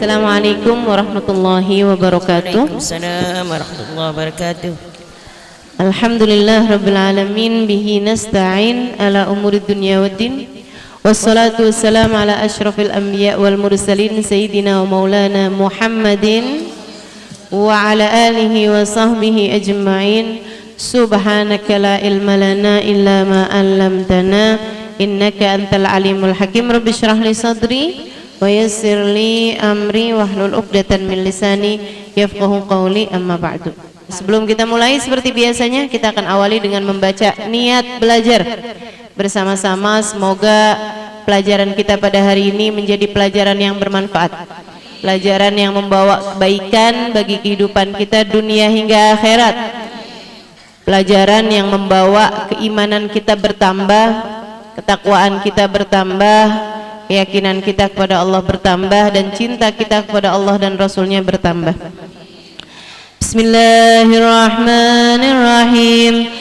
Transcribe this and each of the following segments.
Assalamualaikum warahmatullahi wabarakatuh. Waalaikumsalam warahmatullahi wabarakatuh. Alhamdulillah rabbil alamin, bihi nasta'in ala umuri dunya waddin. Wassalatu wassalamu ala asyrafil anbiya wal mursalin sayyidina wa maulana Muhammadin wa ala alihi wa sahbihi ajma'in. Subhanaka la ilma lana illa ma 'allamtana innaka antal alimul hakim. Rabbi shrah li sadri wa yassir li amri wahlul 'uqdatam min lisani yafqahu qawli, amma ba'du. Sebelum kita mulai, seperti biasanya kita akan awali dengan membaca niat belajar bersama-sama. Semoga pelajaran kita pada hari ini menjadi pelajaran yang bermanfaat, pelajaran yang membawa kebaikan bagi kehidupan kita dunia hingga akhirat, pelajaran yang membawa keimanan kita bertambah, ketakwaan kita bertambah, keyakinan kita kepada Allah bertambah, dan cinta kita kepada Allah dan Rasulnya bertambah. Bismillahirrahmanirrahim.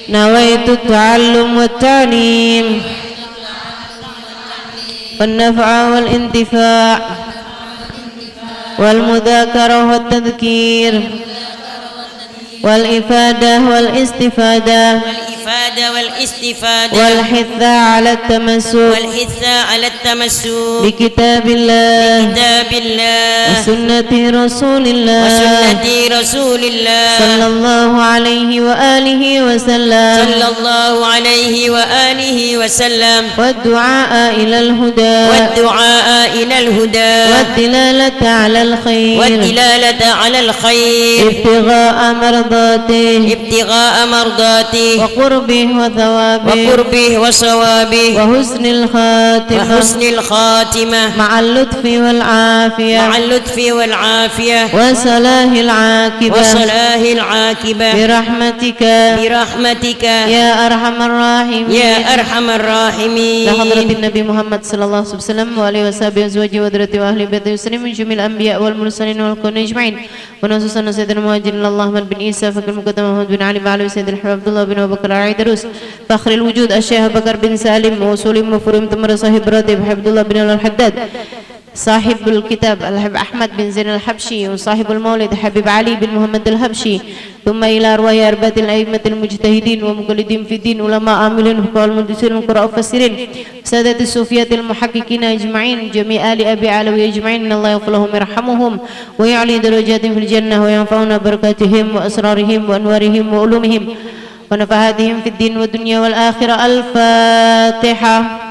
Nawaitu ta'allum wa ta'lim wan naf'a wal intifa' wal mudzakarah wat tadhkir wal ifadah wal istifadah والاستفادة والحث على التمسك بكتاب الله وسنة رسول الله صلى الله عليه وآله وسلم والدعاء إلى الهدى والدلالة على الخير ابتغاء مرضاته وقربه وصوابه وحسن الخاتمة مع اللطف والعافية وصلاح العاقبة برحمتك يا أرحم الراحمين لحضرة النبي محمد صلى الله عليه وسلم وآله وصحبه وأزواجه وذريته وأهل بيته وسلم من جميع الأنبياء والمرسلين والكون أجمعين ونصوصا سيدنا المهاجرين اللهم بن عيسى فكر مقدم محمد بن علي وعلي سيد الحبيب عبد الله بن أبي بكر عيدروس فخر الوجود الشيخ بكر بن سالم وصول مفروم تمر صاحب راتب عبد الله بن الحداد صاحب الكتاب الحبيب أحمد بن زين الحبشي وصاحب المولد حبيب علي بن محمد الحبشي ثم إلى أرواح أربعة الأئمة المجتهدين ومقلدين في الدين علماء عاملين فقهاء المدرسين والقراء والمفسرين سادة الصوفية المحققين أجمعين جميع آل أبي علوي أجمعين إن الله يغفر لهم ويرحمهم ويعلي درجاتهم في الجنة وينفعنا بركاتهم وأسرارهم وأنوارهم وعلومهم ونفعاتهم في الدين والدنيا والآخرة. الفاتحة.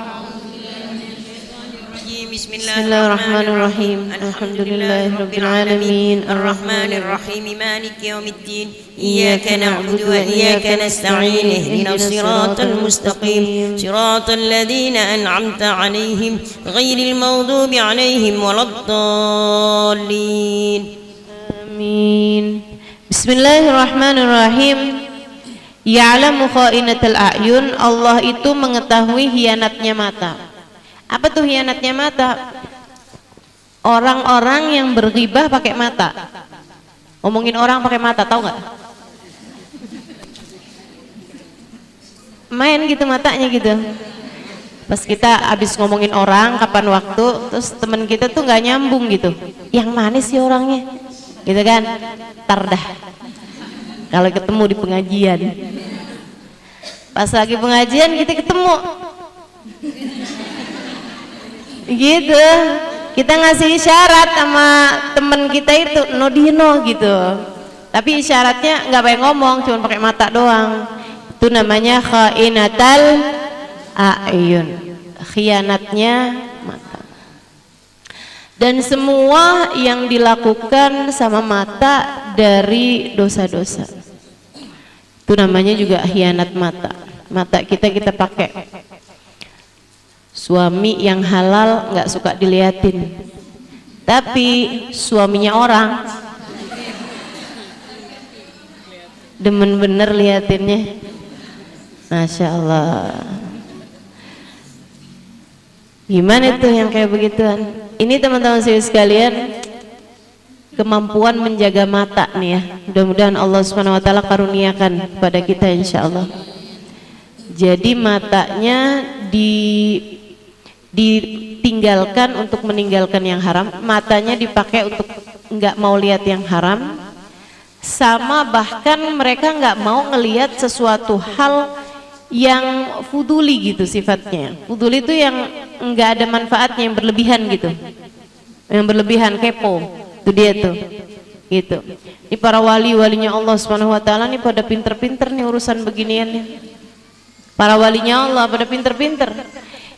بسم الله الرحمن الرحيم. الحمد لله رب العالمين الرحمن الرحيم مالك يوم الدين إياك نعبد وإياك نستعين اهدنا الصراط المستقيم صراط الذين أنعمت عليهم غير المغضوب عليهم ولا الضالين آمين. بسم الله الرحمن الرحيم. Ya'lamu kha'inatal a'yun, Allah itu mengetahui hianatnya mata. Apa tuh hianatnya mata? Orang-orang yang berghibah pakai mata. Ngomongin orang pakai mata, tahu nggak? Main gitu matanya gitu. Pas kita habis ngomongin orang kapan waktu, terus teman kita tuh nggak nyambung gitu. Yang manis sih orangnya, gitu kan? Tar dah. Kalau ketemu di pengajian, pas lagi pengajian kita ketemu gitu, kita ngasih isyarat sama temen kita itu Nodino gitu, tapi isyaratnya nggak pakai ngomong, cuma pakai mata doang. Itu namanya khainatal a'yun, khianatnya mata. Dan semua yang dilakukan sama mata dari dosa-dosa, itu namanya juga khianat mata. Mata kita pakai. Suami yang halal nggak suka diliatin, tapi suaminya orang demen bener liatinnya. Masya Allah. Gimana tuh yang kayak begituan? Ini teman-teman sekalian, kemampuan menjaga mata nih ya. Mudah-mudahan Allah Subhanahu wa taala karuniakan pada kita insyaallah. Jadi matanya ditinggalkan untuk meninggalkan yang haram, matanya dipakai untuk nggak mau lihat yang haram, sama bahkan mereka nggak mau ngelihat sesuatu hal yang fuduli gitu sifatnya. Fuduli itu yang nggak ada manfaatnya, yang berlebihan gitu, yang berlebihan, kepo, itu dia tuh gitu. Ini para walinya Allah Subhanahu wa taala nih pada pinter-pinter nih urusan beginian nih. Para walinya Allah pada pinter-pinter.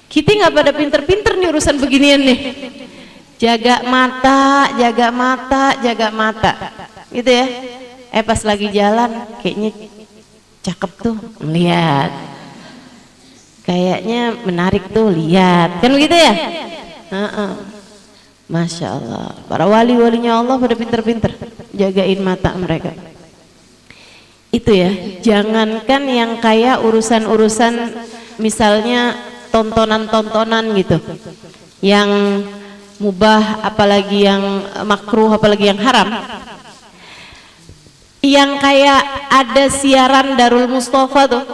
Kita nggak pada pinter-pinter nih urusan beginian nih. Jaga mata, jaga mata, jaga mata. Gitu ya. Pas lagi jalan kayaknya cakep tuh, lihat. Kayaknya menarik tuh, lihat. Kan begitu ya? Masya Allah. Para walinya Allah pada pinter-pinter jagain mata mereka. Itu ya, jangankan yang kayak urusan-urusan misalnya tontonan-tontonan gitu yang mubah, apalagi yang makruh, apalagi yang haram, yang kayak ada siaran Darul Mustafa tuh.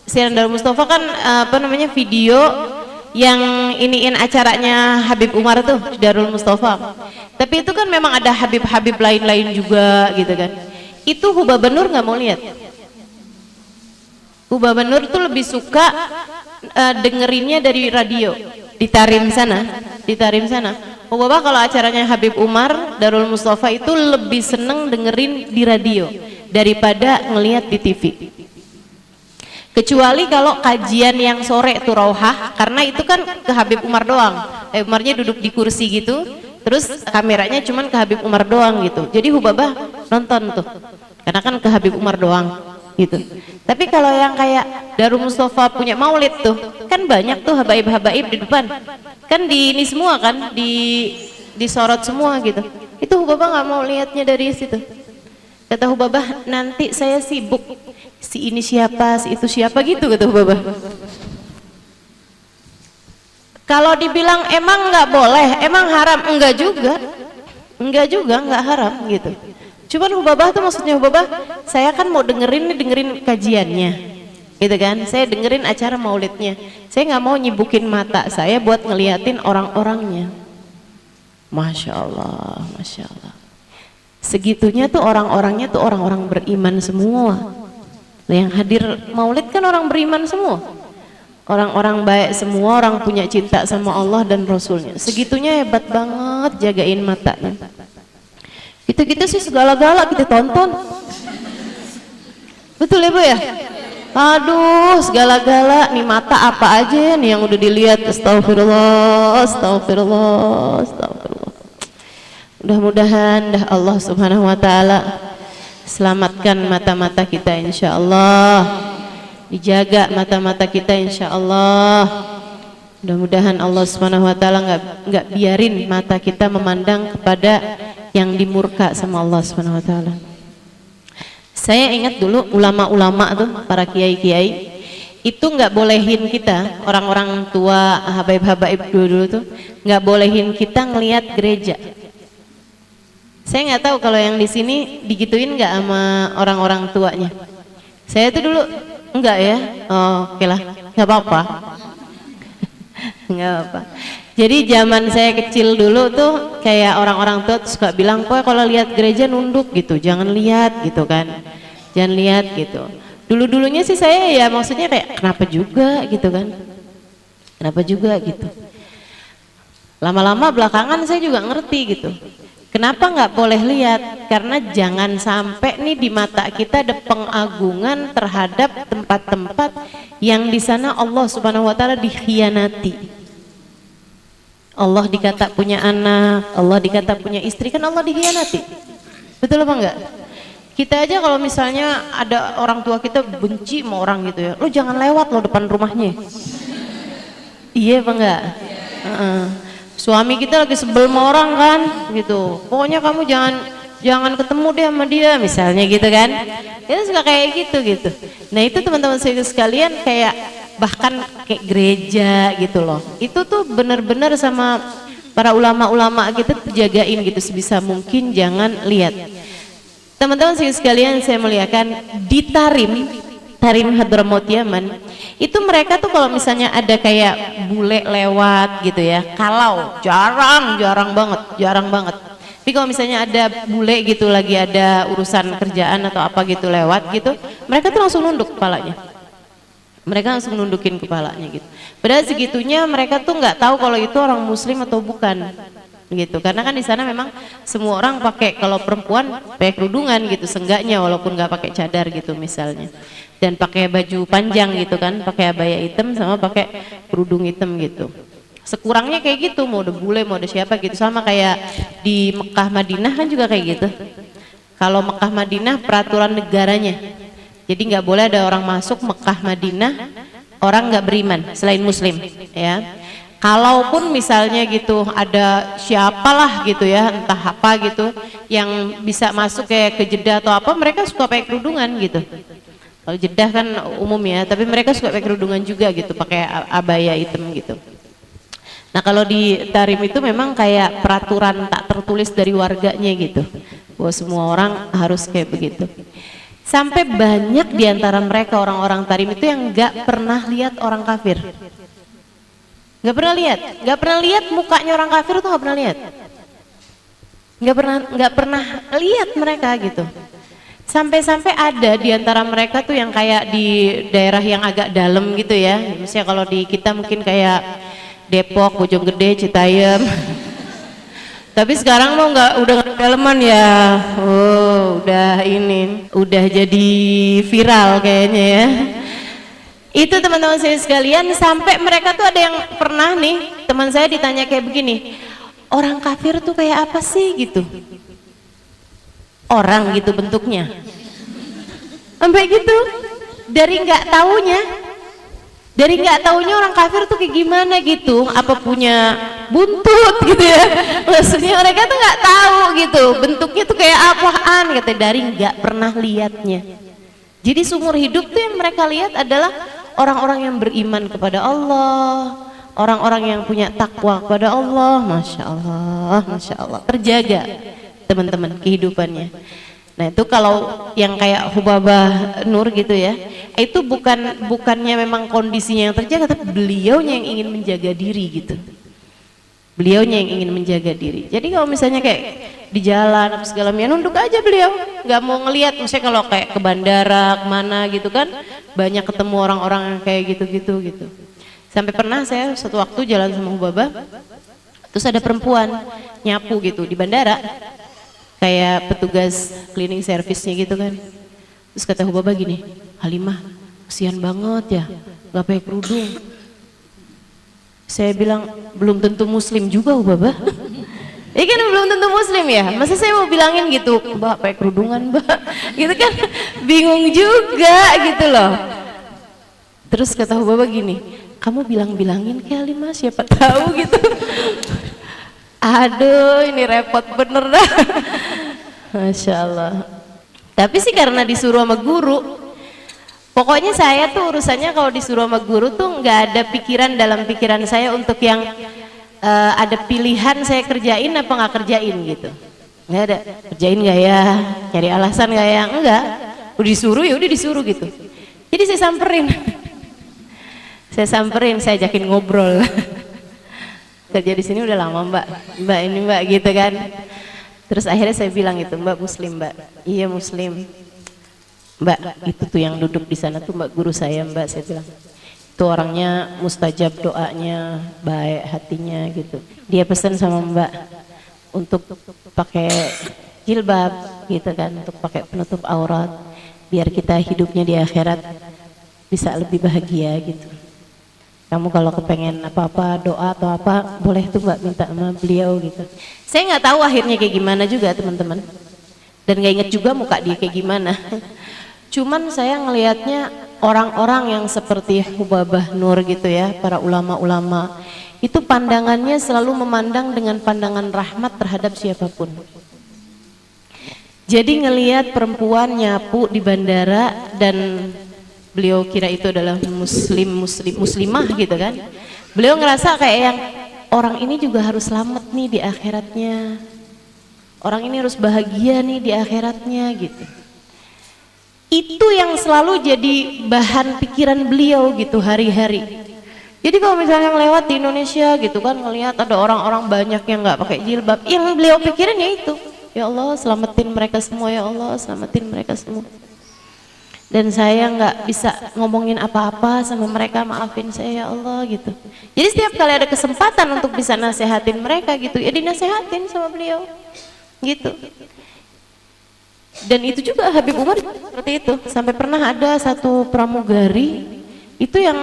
Siaran Darul Mustafa kan apa namanya, video yang iniin acaranya Habib Umar tuh, Darul Mustafa. Tapi itu kan memang ada Habib-Habib lain-lain juga gitu kan. Itu Hubah Benur nggak mau lihat. Hubah Benur tuh lebih suka dengerinnya dari radio di Tarim sana, di Tarim sana. Hubah kalau acaranya Habib Umar, Darul Mustafa itu lebih seneng dengerin di radio daripada ngelihat di TV. Kecuali kalau kajian yang sore tuh Rauhah, karena itu kan ke Habib Umar doang. Habib Umarnya duduk di kursi gitu, terus kameranya cuman ke Habib Umar doang gitu. Jadi Hubabah nonton tuh, karena kan ke Habib Umar doang gitu. Tapi kalau yang kayak Darul Mustafa punya maulid tuh, kan banyak tuh habaib-habaib di depan. Kan di ini semua kan, disorot semua gitu. Itu Hubabah nggak mau lihatnya dari situ. Kata Hubabah, nanti saya sibuk, si ini siapa, si itu siapa gitu, kata Hubabah. Kalau dibilang emang nggak boleh, emang haram, enggak juga, nggak haram gitu. Cuman Hubabah tuh maksudnya Hubabah, saya kan mau dengerin kajiannya, gitu kan? Saya dengerin acara maulidnya. Saya nggak mau nyibukin mata saya buat ngeliatin orang-orangnya. Masya Allah, masya Allah. Segitunya tuh orang-orangnya tuh orang-orang beriman semua. Yang hadir maulid kan orang beriman semua. Orang-orang baik semua, orang punya cinta sama Allah dan Rasulnya. Segitunya hebat banget jagain matanya. Kita sih segala-gala kita tonton. Betul ya Bu ya? Aduh, segala-gala nih, mata apa aja nih yang udah dilihat. Astagfirullah, astagfirullah, astagfirullah. Mudah-mudahan dah Allah Subhanahu wa taala selamatkan mata-mata kita insyaallah. Dijaga mata-mata kita insyaallah. Mudah-mudahan Allah Subhanahu wa taala enggak biarin mata kita memandang kepada yang dimurka sama Allah Subhanahu wa taala. Saya ingat dulu ulama-ulama tuh, para kiai-kiai itu nggak bolehin kita, orang-orang tua, habaib-habaib dulu tuh nggak bolehin kita ngelihat gereja. Saya nggak tahu kalau yang di sini digituin nggak sama orang-orang tuanya. Saya tuh dulu enggak ya. Oh, oke lah, nggak apa-apa. Nggak apa. Jadi zaman saya kecil dulu tuh kayak orang-orang tua suka bilang, "Pokoknya kalau lihat gereja nunduk gitu, jangan lihat gitu kan. Jangan lihat gitu." Dulu-dulunya sih saya ya maksudnya kayak kenapa juga gitu kan. Kenapa juga gitu. Lama-lama belakangan saya juga ngerti gitu. Kenapa nggak boleh lihat? Karena jangan sampai nih di mata kita ada pengagungan terhadap tempat-tempat yang di sana Allah Subhanahu wa taala dikhianati. Allah dikata punya anak, Allah dikata punya istri, kan Allah dikhianati. Betul apa enggak? Kita aja kalau misalnya ada orang tua kita benci sama orang gitu ya, lo jangan lewat lo depan rumahnya. Iya apa enggak? Suami kita lagi sebel sama orang kan gitu, pokoknya kamu jangan ketemu deh sama dia misalnya gitu kan. Kita suka kayak gitu. Nah itu teman-teman saya sekalian, kayak bahkan kayak gereja gitu loh, itu tuh benar-benar sama para ulama-ulama kita jagain gitu sebisa mungkin, jangan lihat. Teman-teman sekalian saya muliakan, di Tarim Tarim Hadramaut Yaman, itu mereka tuh kalau misalnya ada kayak bule lewat gitu ya, kalau jarang banget. Tapi kalau misalnya ada bule gitu lagi ada urusan kerjaan atau apa gitu lewat gitu, mereka tuh langsung nunduk kepalanya. Mereka langsung nundukin kepalanya gitu. Padahal segitunya mereka tuh nggak tahu kalau itu orang muslim atau bukan gitu. Karena kan di sana memang semua orang pakai, kalau perempuan pakai kerudungan gitu seenggaknya, walaupun nggak pakai cadar gitu misalnya. Dan pakai baju panjang gitu kan, pakai abaya hitam sama pakai kerudung hitam gitu. Sekurangnya kayak gitu, mau ada bule mau ada siapa gitu, sama kayak di Mekah Madinah kan juga kayak gitu. Kalau Mekah Madinah peraturan negaranya, jadi nggak boleh ada orang masuk Mekah Madinah orang nggak beriman selain muslim ya. Kalaupun misalnya gitu ada siapalah gitu ya, entah apa gitu yang bisa masuk kayak ke Jeddah atau apa, mereka suka pakai kerudungan gitu. Kalau Jeddah kan umum ya, tapi mereka suka pakai kerudungan juga gitu, pakai abaya hitam gitu. Nah kalau di Tarim itu memang kayak peraturan tak tertulis dari warganya gitu, bahwa semua orang harus kayak begitu. Sampai banyak diantara mereka orang-orang Tarim itu yang nggak pernah lihat orang kafir, nggak pernah lihat mukanya orang kafir tuh nggak pernah lihat, nggak pernah lihat mereka gitu. Sampai-sampai ada diantara mereka tuh yang kayak di daerah yang agak dalam gitu ya, misalnya kalau di kita mungkin kayak Depok, Bojonggede, Citayam. Tapi sekarang mau udah nggak daleman ya, udah jadi viral kayaknya ya. Itu teman-teman saya sekalian, sampai mereka tuh ada yang pernah nih, teman saya ditanya kayak begini, orang kafir tuh kayak apa sih gitu? Orang gitu bentuknya, sampai gitu, dari nggak taunya orang kafir tuh kayak gimana gitu, apa punya buntut gitu ya, maksudnya mereka tuh nggak tahu gitu bentuknya tuh kayak apaan, kata dari nggak pernah lihatnya. Jadi seumur hidup tuh yang mereka lihat adalah orang-orang yang beriman kepada Allah, orang-orang yang punya takwa kepada Allah. Masya Allah, terjaga teman-teman kehidupannya. Nah itu kalau yang kayak Hubabah Nur gitu ya, itu bukannya memang kondisinya yang terjaga, tapi beliaunya yang ingin menjaga diri gitu. Beliaunya yang ingin menjaga diri. Jadi kalau misalnya kayak di jalan apa segala macam, nunduk aja beliau, nggak mau ngelihat. Misalnya kalau kayak ke bandara kemana gitu kan, banyak ketemu orang-orang yang kayak gitu. Sampai pernah saya satu waktu jalan sama Hubabah, terus ada perempuan nyapu gitu di bandara, kayak petugas cleaning service-nya gitu kan. Terus kata Hubabah gini, Halimah, kasihan banget ya, nggak pakai kerudung. Saya bilang, belum tentu muslim juga Hubabah. Ini kan belum tentu muslim ya, masa saya mau bilangin gitu, Mbak pakai kerudungan Mbak, gitu kan, bingung juga gitu loh. Terus kata Hubabah gini, kamu bilangin ke Halimah, siapa tahu gitu. Aduh ini repot bener dah. Masya Allah. Tapi sih karena disuruh sama guru, pokoknya saya tuh urusannya kalau disuruh sama guru tuh nggak ada pikiran dalam pikiran saya untuk yang ada pilihan saya kerjain apa nggak kerjain gitu. Nggak ada, kerjain nggak ya, cari alasan nggak ya, enggak. Udah disuruh ya udah disuruh gitu. Jadi saya samperin, saya ajakin ngobrol. Kerja di sini udah lama mbak ini mbak gitu kan. Terus akhirnya saya bilang itu, Mbak muslim Mbak? Iya muslim. Mbak itu tuh yang duduk di sana tuh Mbak guru saya Mbak, saya bilang. Itu orangnya mustajab doanya, baik hatinya gitu. Dia pesan sama Mbak untuk pakai jilbab gitu kan, untuk pakai penutup aurat, biar kita hidupnya di akhirat bisa lebih bahagia gitu. Kamu kalau kepengen apa-apa, doa atau apa, boleh tuh Mbak minta sama beliau gitu. Saya nggak tahu akhirnya kayak gimana juga teman-teman. Dan nggak inget juga muka dia kayak gimana. Cuman saya ngelihatnya orang-orang yang seperti Hubabah Nur gitu ya, para ulama-ulama, itu pandangannya selalu memandang dengan pandangan rahmat terhadap siapapun. Jadi ngelihat perempuan nyapu di bandara dan beliau kira itu adalah muslimah gitu kan, beliau ngerasa kayak yang orang ini juga harus selamat nih di akhiratnya, orang ini harus bahagia nih di akhiratnya gitu. Itu yang selalu jadi bahan pikiran beliau gitu hari-hari. Jadi kalau misalnya lewat di Indonesia gitu kan, ngelihat ada orang-orang banyak yang nggak pakai jilbab, yang beliau pikirin ya itu, ya Allah selamatin mereka semua, ya Allah selamatin mereka semua. Dan saya nggak bisa ngomongin apa-apa sama mereka, maafin saya ya Allah gitu. Jadi setiap kali ada kesempatan untuk bisa nasehatin mereka gitu, ya dinasehatin sama beliau gitu. Dan itu juga Habib Umar seperti itu, sampai pernah ada satu pramugari itu yang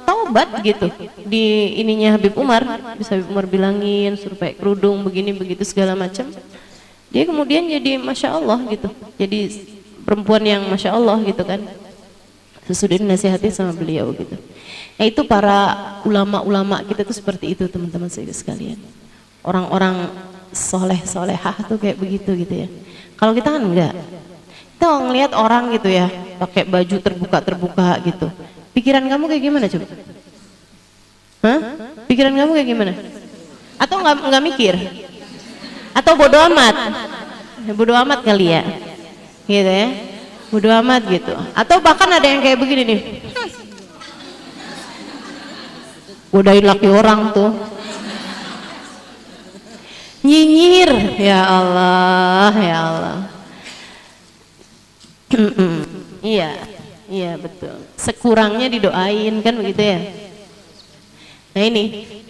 taubat gitu di ininya Habib Umar, bisa Habib Umar bilangin suruh pakai kerudung begini begitu segala macam. Dia kemudian jadi masya Allah gitu, jadi perempuan yang masya Allah gitu kan, sesudah dinasihati sama beliau gitu. Nah itu para ulama-ulama kita tuh seperti itu teman-teman sekalian, orang-orang soleh-solehah tuh kayak begitu gitu ya. Kalau kita kan enggak, kita ngelihat orang gitu ya pakai baju terbuka gitu, pikiran kamu kayak gimana coba? Hah? Pikiran kamu kayak gimana? Atau nggak mikir? Atau bodo amat? Bodo amat kali ya, gitu ya, bodo amat gitu. Atau bahkan ada yang kayak begini nih, godain laki orang tuh, nyinyir, ya Allah, ya Allah. Iya, iya betul. Sekurangnya didoain kan begitu ya. Nah ini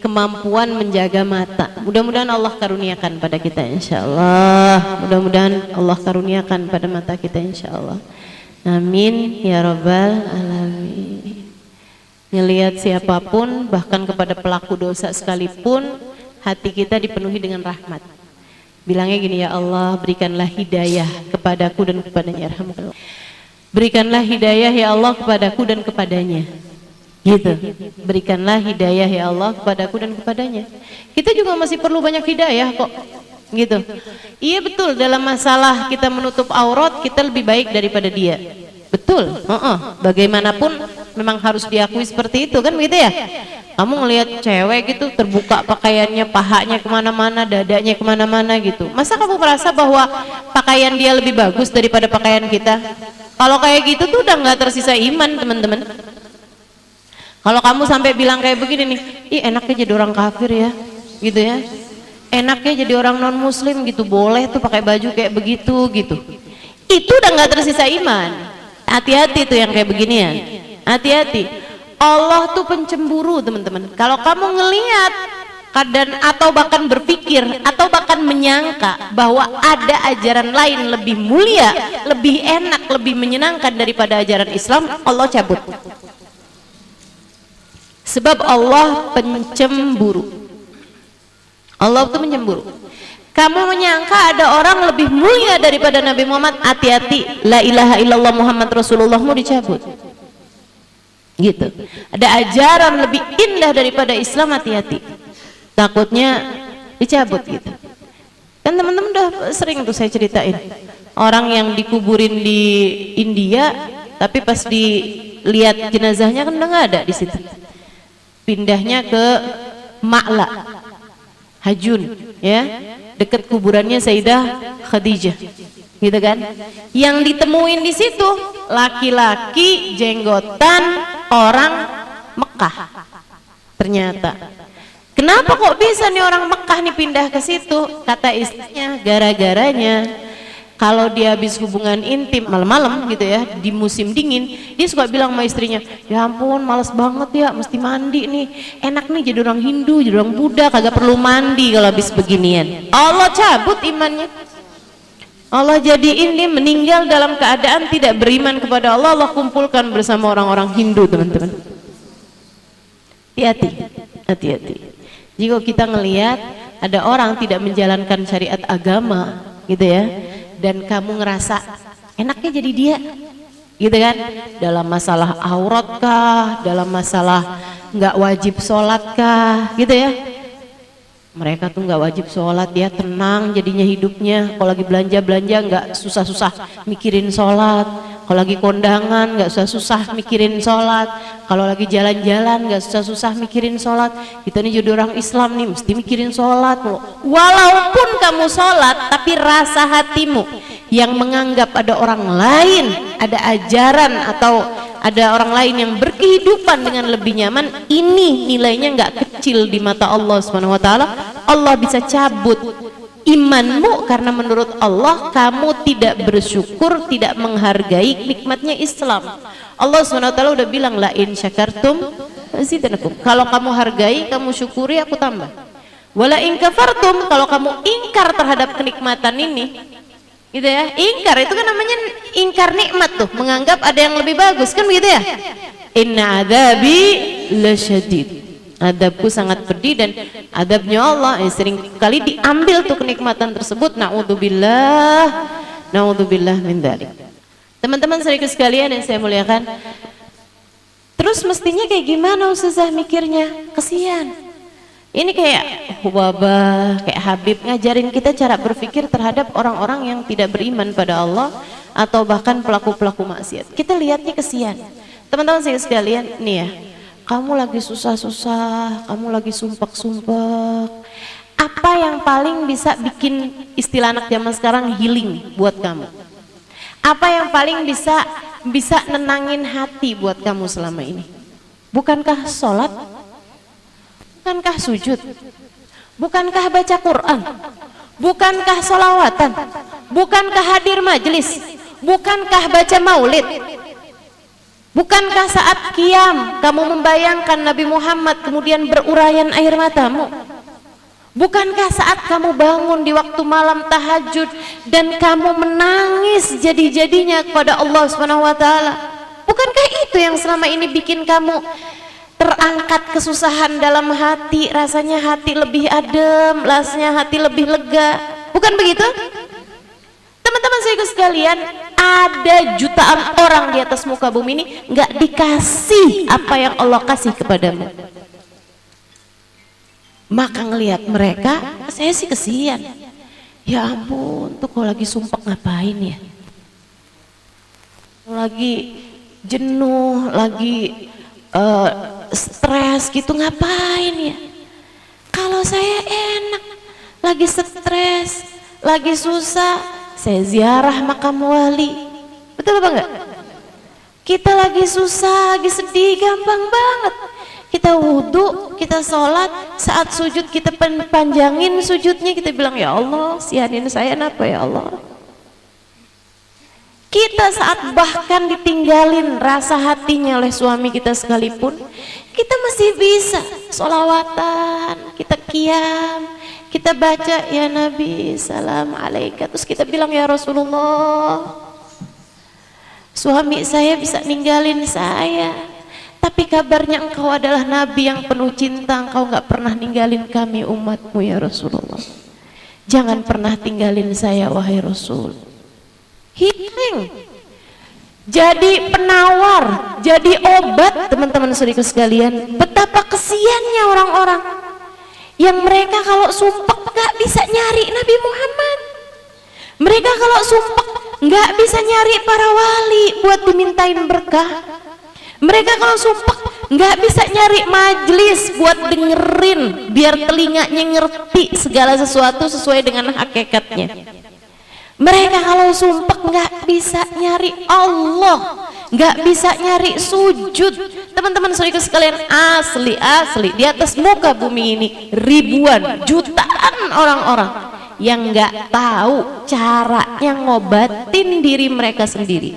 kemampuan menjaga mata. Mudah-mudahan Allah karuniakan pada kita insya Allah. Mudah-mudahan Allah karuniakan pada mata kita insya Allah. Amin ya Rabbal Alamin. Ngelihat siapapun, bahkan kepada pelaku dosa sekalipun, hati kita dipenuhi dengan rahmat. Bilangnya gini, ya Allah berikanlah hidayah kepadaku dan kepadanya. Berikanlah hidayah ya Allah kepadaku dan kepadanya. Gitu. Berikanlah hidayah ya Allah kepadaku dan kepadanya. Kita juga masih perlu banyak hidayah kok. Gitu. Iya betul, dalam masalah kita menutup aurat kita lebih baik daripada dia. Betul. Bagaimanapun memang harus diakui seperti itu kan begitu ya. Kamu ngelihat cewek gitu terbuka pakaiannya, pahanya kemana-mana, dadanya kemana-mana gitu. Masa kamu merasa bahwa pakaian dia lebih bagus daripada pakaian kita? Kalau kayak gitu tuh udah nggak tersisa iman teman-teman. Kalau kamu sampai bilang kayak begini nih, ih enaknya jadi orang kafir ya, gitu ya. Enaknya jadi orang non muslim gitu, boleh tuh pakai baju kayak begitu gitu. Itu udah nggak tersisa iman. Hati-hati tuh yang kayak beginian. Hati-hati. Allah tuh pencemburu teman-teman. Kalau kamu ngelihat dan atau bahkan berpikir atau bahkan menyangka bahwa ada ajaran lain lebih mulia, lebih enak, lebih menyenangkan daripada ajaran Islam, Allah cabut. Sebab Allah pencemburu. Allah itu mencemburu. Kamu menyangka ada orang lebih mulia daripada Nabi Muhammad, hati-hati. La ilaha illallah Muhammad Rasulullahmu dicabut. Gitu. Ada ajaran lebih indah daripada Islam, hati-hati. Takutnya dicabut gitu. Kan teman-teman udah sering tuh saya ceritain. Orang yang dikuburin di India, tapi pas dilihat jenazahnya kan udah nggak ada di situ. Pindahnya ke Ma'la Hajun ya, dekat kuburannya Sayyidah Khadijah gitu kan. Yang ditemuin di situ laki-laki jenggotan orang Mekah ternyata. Kenapa kok bisa nih orang Mekah nih pindah ke situ? Kata istrinya gara-garanya kalau dia habis hubungan intim malam-malam gitu ya, di musim dingin, dia suka bilang sama istrinya, ya ampun males banget ya, mesti mandi nih, enak nih jadi orang Hindu, jadi orang Buddha, kagak perlu mandi kalau habis beginian. Allah cabut imannya. Allah jadiin dia meninggal dalam keadaan tidak beriman kepada Allah. Allah kumpulkan bersama orang-orang Hindu teman-teman. Hati-hati, hati-hati. Jika kita ngelihat ada orang tidak menjalankan syariat agama gitu ya, dan kamu ngerasa enaknya jadi dia gitu kan, dalam masalah aurat kah, dalam masalah nggak wajib sholat kah gitu ya. Mereka tuh nggak wajib sholat ya, tenang jadinya hidupnya. Kalau lagi belanja-belanja nggak susah-susah mikirin sholat. Kalau lagi kondangan nggak susah-susah mikirin sholat. Kalau lagi jalan-jalan nggak susah-susah mikirin sholat. Kita nih jadi orang Islam nih mesti mikirin sholat. Walaupun kamu sholat tapi rasa hatimu yang menganggap ada orang lain, ada ajaran atau ada orang lain yang berkehidupan dengan lebih nyaman, ini nilainya nggak kecil di mata Allah Subhanahu wa taala. Allah bisa cabut imanmu karena menurut Allah kamu tidak bersyukur, tidak menghargai nikmatnya Islam. Allah Subhanahu wa taala udah bilang, la in syakartum azidannakum. Kalau kamu hargai, kamu syukuri, aku tambah. Wala in kafartum, kalau kamu ingkar terhadap kenikmatan ini, gitu ya. Ingkar itu kan namanya ingkar nikmat tuh, menganggap ada yang lebih bagus, kan begitu ya. Inna adzabi lasyadid. Adabku sangat pedih, dan adabnya Allah sering kali diambil tuh kenikmatan tersebut. Naudzubillah min dzalik. Teman-teman saudara sekalian yang saya muliakan, terus mestinya kayak gimana Ustazah mikirnya? Kesian. Ini kayak wabah, kayak Habib ngajarin kita cara berpikir terhadap orang-orang yang tidak beriman pada Allah atau bahkan pelaku-pelaku maksiat. Kita lihatnya kesian. Teman-teman sekalian, nih ya, kamu lagi susah-susah, kamu lagi sumpek-sumpek. Apa yang paling bisa bikin, istilah anak zaman sekarang, healing buat kamu? Apa yang paling bisa nenangin hati buat kamu selama ini? Bukankah sholat? Bukankah sujud? Bukankah baca Quran? Bukankah sholawatan? Bukankah hadir majelis? Bukankah baca maulid? Bukankah saat qiyam kamu membayangkan Nabi Muhammad kemudian berurayan air matamu? Bukankah saat kamu bangun di waktu malam tahajud dan kamu menangis jadi-jadinya kepada Allah Subhanahu wa taala? Bukankah itu yang selama ini bikin kamu terangkat kesusahan dalam hati, rasanya hati lebih adem, rasanya hati lebih lega? Bukan begitu? Teman-teman saya sekalian, ada jutaan orang di atas muka bumi ini nggak dikasih apa yang Allah kasih kepadamu. Maka ngelihat mereka, saya sih kesian. Ya ampun, tuh kalau lagi sumpah ngapain ya? Lagi jenuh, lagi stres gitu, ngapain ya? Kalau saya enak, lagi stres, lagi susah, saya ziarah makam wali. Betul apa enggak? Kita lagi susah, lagi sedih, gampang banget. Kita wudhu, kita sholat, saat sujud kita panjangin sujudnya, kita bilang, ya Allah, sianin saya apa ya Allah. Kita saat bahkan ditinggalin rasa hatinya oleh suami kita sekalipun, kita masih bisa sholawatan, kita qiyam, kita baca ya Nabi salam alaika, terus kita bilang ya Rasulullah, suami saya bisa ninggalin saya, tapi kabarnya engkau adalah Nabi yang penuh cinta, engkau gak pernah ninggalin kami umatmu ya Rasulullah. Jangan pernah tinggalin saya wahai Rasul. Healing, jadi penawar, jadi obat. Teman-teman saudara sekalian, betapa kesiannya orang-orang yang mereka kalau sumpah gak bisa nyari Nabi Muhammad, mereka kalau sumpah gak bisa nyari para wali buat dimintain berkah, mereka kalau sumpah gak bisa nyari majelis buat dengerin biar telinganya ngerti segala sesuatu sesuai dengan hakikatnya. Mereka kalau sumpah nggak bisa nyari Allah, nggak bisa nyari sujud. Teman-teman saudara sekalian, asli di atas muka bumi ini ribuan, jutaan orang-orang yang nggak tahu caranya ngobatin diri mereka sendiri.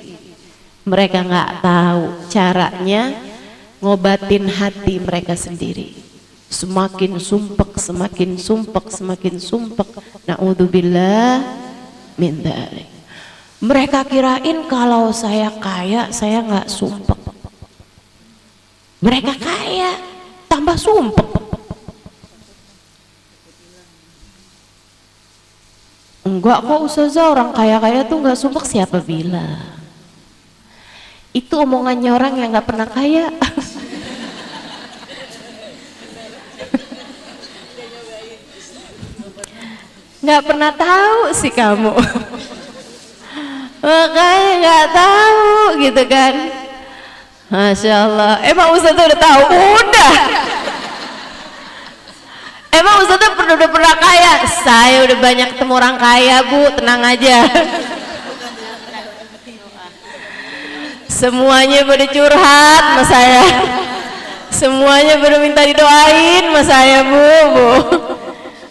Mereka nggak tahu caranya ngobatin hati mereka sendiri. Semakin sumpek, semakin sumpek, semakin sumpek. Naudzubillah min dzalik. Mereka kirain kalau saya kaya, saya nggak sumpek. Mereka kaya, tambah sumpek. Enggak kok Ustazah, orang kaya-kaya tuh nggak sumpek, siapa bilang? Itu omongannya orang yang nggak pernah kaya. Nggak pernah tahu sih kamu. Makanya nggak tahu gitu kan. Masya Allah. Emang Ustazah udah tahu? Udah. Emang Ustazah udah pernah kaya? Saya udah banyak ketemu orang kaya Bu, tenang aja. Semuanya pada curhat sama saya. Semuanya pada minta didoain sama saya, Bu.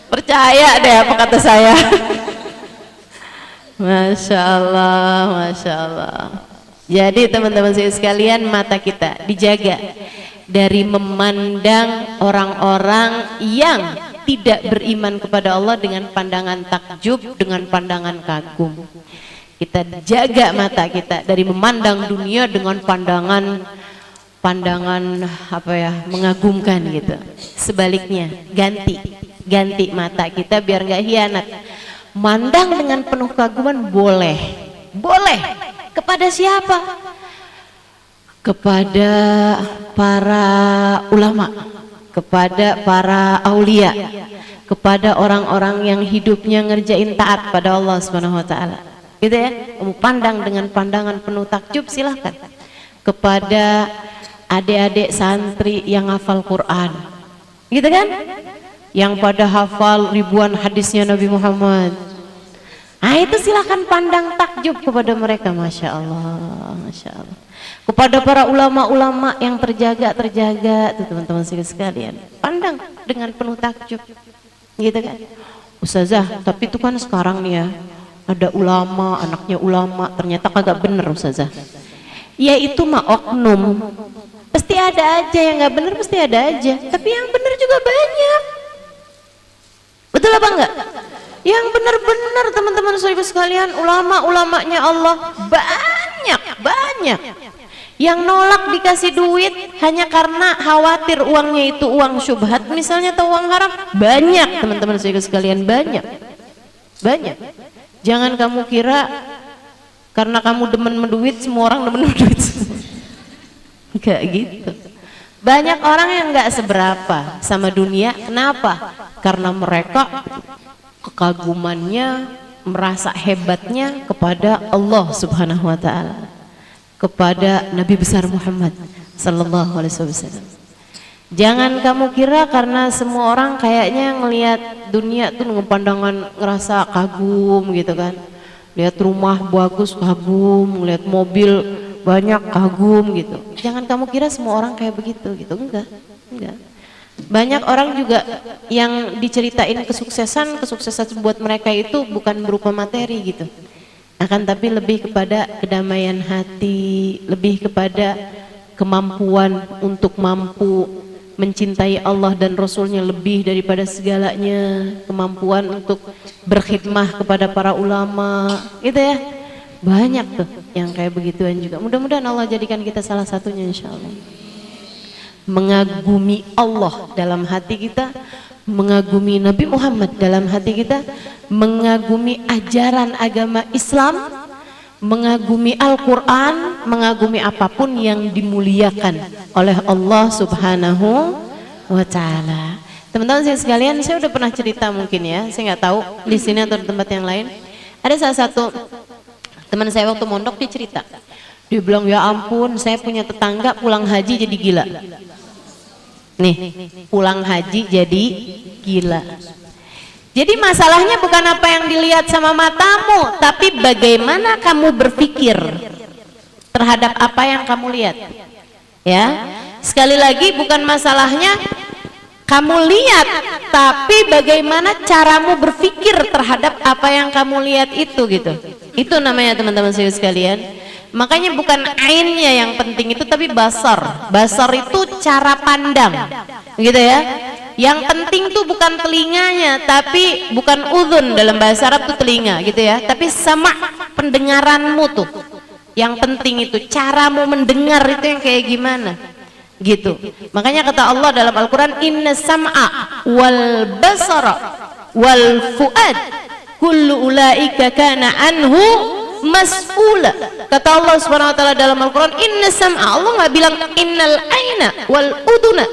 Percaya deh apa kata saya. Masya Allah, Masya Allah. Jadi teman-teman sekalian, mata kita dijaga dari memandang orang-orang yang tidak beriman kepada Allah dengan pandangan takjub, dengan pandangan kagum. Kita jaga mata kita dari memandang dunia dengan pandangan apa ya, mengagumkan gitu. Sebaliknya, ganti mata kita biar nggak hianat. Mandang dengan penuh kaguman boleh. Kepada siapa? Kepada para ulama, kepada para aulia, kepada orang-orang yang hidupnya ngerjain taat pada Allah Subhanahu wa taala. Gitu ya. Kamu pandang dengan pandangan penuh takjub, silahkan. Kepada adik-adik santri yang hafal Quran. Gitu kan? Yang pada hafal ribuan hadisnya Nabi Muhammad. Nah itu silahkan pandang takjub kepada mereka. Masya Allah, Masya Allah. Kepada para ulama-ulama yang terjaga tuh teman-teman sekalian, pandang dengan penuh takjub. Gitu kan? Ustazah, tapi itu kan sekarang nih ya, ada ulama, anaknya ulama, ternyata kagak bener Ustazah. Ya itu mah oknum. Pasti ada aja yang nggak bener, pasti ada aja. Tapi yang bener juga banyak. Betul apa enggak? Yang benar-benar teman-teman sekalian, ulama-ulamanya Allah banyak. Yang nolak dikasih duit hanya karena khawatir uangnya itu uang syubhat misalnya atau uang haram, banyak teman-teman sekalian, banyak. Jangan kamu kira karena kamu demen menduit semua orang demen menduit. Enggak gitu. Banyak orang yang enggak seberapa sama dunia. Kenapa? Karena mereka kekagumannya, merasa hebatnya kepada Allah Subhanahu wa taala, kepada Nabi besar Muhammad sallallahu alaihi wasallam. Jangan kamu kira karena semua orang kayaknya ngelihat dunia tuh dengan pandangan ngerasa kagum gitu kan. Lihat rumah bagus kagum, lihat mobil banyak kagum gitu. Jangan kamu kira semua orang kayak begitu gitu. Enggak. Banyak orang juga yang diceritain kesuksesan buat mereka itu bukan berupa materi gitu. Akan tapi lebih kepada kedamaian hati, lebih kepada kemampuan untuk mampu mencintai Allah dan Rasulnya lebih daripada segalanya, kemampuan untuk berkhidmah kepada para ulama, gitu ya. Banyak tuh yang kayak begituan juga. Mudah-mudahan Allah jadikan kita salah satunya insyaallah. Mengagumi Allah dalam hati kita, mengagumi Nabi Muhammad dalam hati kita, mengagumi ajaran agama Islam, mengagumi Al-Quran, mengagumi apapun yang dimuliakan oleh Allah Subhanahu wa ta'ala. Teman-teman sekalian, saya udah pernah cerita mungkin ya, saya nggak tahu di sini atau di tempat yang lain. Ada salah satu teman saya waktu mondok, dia cerita, dia bilang, ya ampun, saya punya tetangga pulang haji jadi gila. Nih, pulang haji jadi gila. Jadi masalahnya bukan apa yang dilihat sama matamu, tapi bagaimana kamu berpikir terhadap apa yang kamu lihat. Ya, sekali lagi bukan masalahnya kamu lihat, tapi bagaimana caramu berpikir terhadap apa yang kamu lihat itu gitu. Itu namanya teman-teman sekalian. Makanya bukan ainnya yang penting itu, tapi basar. Basar itu cara pandang, gitu ya. Yang penting tuh bukan telinganya, tapi bukan udhun, dalam bahasa Arab tuh telinga, gitu ya. Tapi sama pendengaranmu tuh. Yang penting itu caramu mendengar itu yang kayak gimana, gitu. Makanya kata Allah dalam Al-Quran, Inna sam'a wal basara wal fuad kullu ulaika kana anhu mas'ula. Kata Allah Subhanahu wa taala dalam Al-Qur'an, inna sam'a, Allah nggak bilang innal aina wal uduna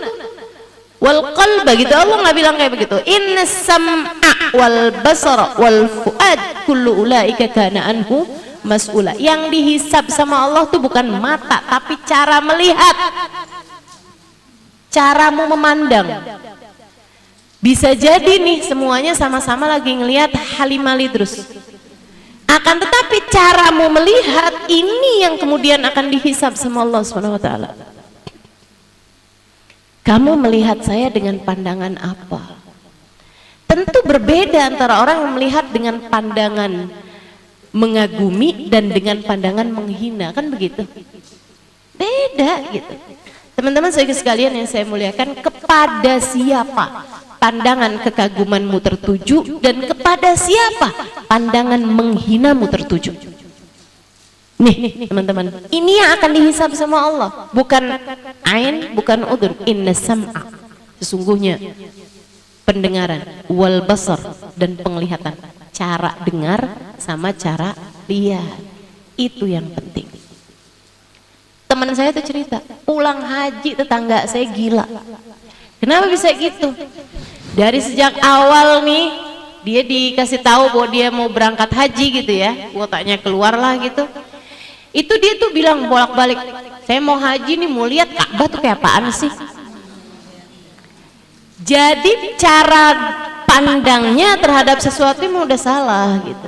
wal qalba gitu. Allah nggak bilang kayak begitu. Inna sam'a wal basara wal fuad kullu ulaika kana anhu mas'ula. Yang dihisab sama Allah tuh bukan mata, tapi cara melihat, caramu memandang. Bisa jadi nih semuanya sama-sama lagi ngelihat Halimah Idrus. Akan tetapi caramu melihat ini yang kemudian akan dihisab sama Allah Subhanahu wa taala. Kamu melihat saya dengan pandangan apa? Tentu berbeda antara orang yang melihat dengan pandangan mengagumi dan dengan pandangan menghina, kan begitu? Beda gitu. Teman-teman sekalian yang saya muliakan, kepada siapa pandangan kekagumanmu tertuju dan kepada siapa pandangan menghinamu tertuju? Nih teman-teman, ini yang akan dihisab sama Allah, bukan ain, bukan udur. Inna sam'a, sesungguhnya pendengaran, wal basar, dan penglihatan, cara dengar sama cara lihat, itu yang penting. Teman saya tuh cerita, pulang haji tetangga saya gila. Kenapa bisa gitu? Dari sejak awal nih dia dikasih tahu bahwa dia mau berangkat haji gitu ya, kuotanya keluar lah gitu. Itu dia tuh bilang bolak-balik, saya mau haji nih, mau lihat Ka'bah tuh kayak apaan sih. Jadi cara pandangnya terhadap sesuatu ini udah salah gitu.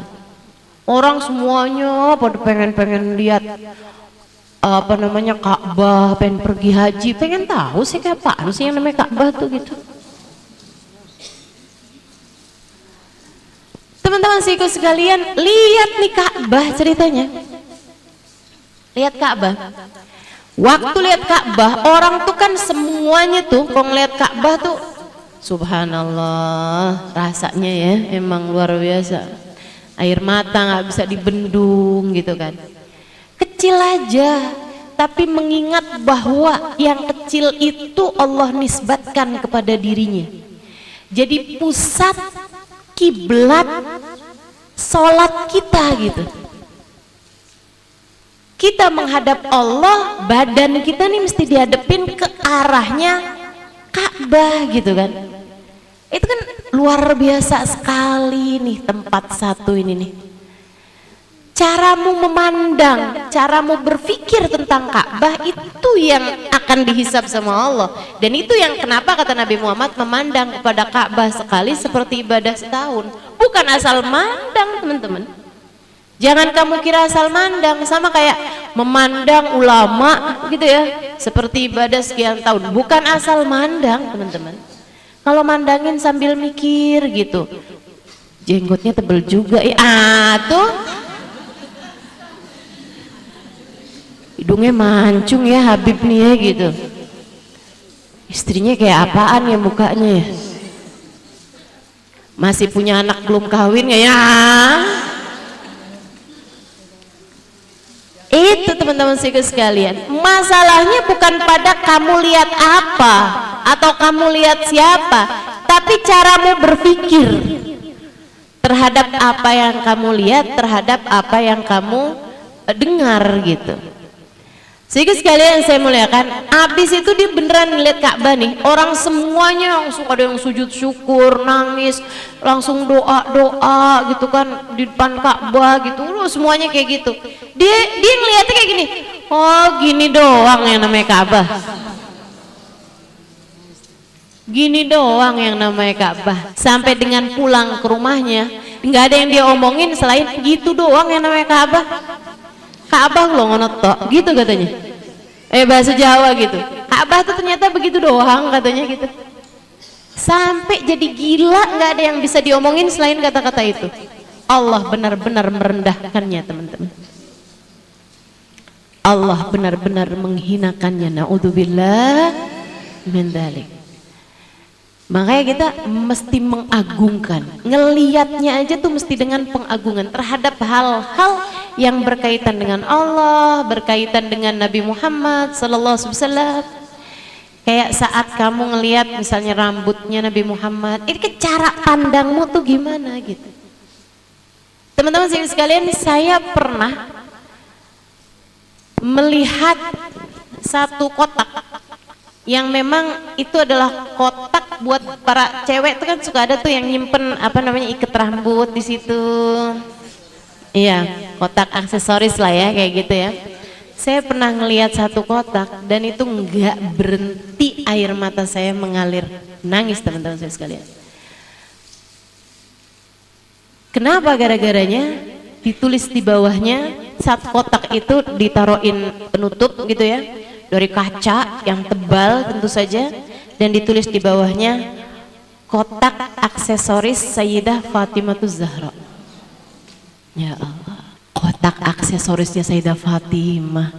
Orang semuanya pada pengen lihat apa namanya Ka'bah, pengen pergi haji, pengen tahu sih kayak apaan sih yang namanya Ka'bah tuh gitu. Teman-teman sikut sekalian, lihat nih Ka'bah ceritanya. Lihat Ka'bah. Waktu lihat Ka'bah, orang tuh kan semuanya tuh kalau ngeliat Ka'bah tuh subhanallah, rasanya ya emang luar biasa. Air mata nggak bisa dibendung gitu kan. Kecil aja, tapi mengingat bahwa yang kecil itu Allah nisbatkan kepada dirinya. Jadi pusat kiblat sholat kita gitu. Kita menghadap Allah, badan kita nih mesti dihadapin ke arahnya Ka'bah gitu kan. Itu kan luar biasa sekali nih tempat satu ini nih. Caramu memandang, caramu berpikir tentang Ka'bah itu yang akan dihisab sama Allah. Dan itu yang kenapa kata Nabi Muhammad, memandang kepada Ka'bah sekali seperti ibadah setahun. Bukan asal mandang teman-teman. Jangan kamu kira asal mandang, sama kayak memandang ulama gitu ya, seperti ibadah sekian tahun. Bukan asal mandang teman-teman. Kalau mandangin sambil mikir gitu, jenggotnya tebel juga ya, tuh hidungnya mancung ya Habib nih ya gitu. Istrinya kayak apaan ya mukanya ya, masih punya anak belum kawin ya. Itu teman-teman sekalian, masalahnya bukan pada kamu lihat apa atau kamu lihat siapa, tapi caramu berpikir terhadap apa yang kamu lihat, terhadap apa yang kamu dengar gitu. Sehingga sekalian saya muliakan, abis itu dia beneran ngeliat Ka'bah nih, orang semuanya langsung ada yang sujud syukur, nangis, langsung doa gitu kan di depan Ka'bah gitu, semuanya kayak gitu. Dia ngeliatnya kayak gini, oh gini doang yang namanya Ka'bah, gini doang yang namanya Ka'bah. Sampai dengan pulang ke rumahnya nggak ada yang dia omongin selain gitu doang yang namanya Ka'bah. Ka'bah lo ngono tok gitu katanya, bahasa Jawa gitu. Ka'bah tuh ternyata begitu doang katanya gitu. Sampai jadi gila, nggak ada yang bisa diomongin selain kata-kata itu. Allah benar-benar merendahkannya teman-teman. Allah benar-benar menghinakannya. Naudzubillah min dzalik. Makanya kita mesti mengagungkan, ngelihatnya aja tuh mesti dengan pengagungan terhadap hal-hal yang berkaitan dengan Allah, berkaitan dengan Nabi Muhammad sallallahu alaihi wasallam. Kayak saat kamu ngelihat misalnya rambutnya Nabi Muhammad, ini cara pandangmu tuh gimana gitu. Teman-teman sekalian, saya pernah melihat satu kotak yang memang itu adalah kotak buat para cewek tuh kan suka ada tuh yang nyimpen apa namanya iket rambut di situ. Iya, kotak aksesoris lah ya kayak gitu ya. Saya pernah ngelihat satu kotak dan itu nggak berhenti air mata saya mengalir, nangis teman-teman saya sekalian. Kenapa gara-garanya? ditulis di bawahnya, satu kotak itu ditaruhin penutup gitu ya, dari kaca yang tebal tentu saja, dan ditulis di bawahnya kotak aksesoris Sayyidah Fatimahuz Zahra. Ya Allah, kotak aksesorisnya Sayyidah Fatimah.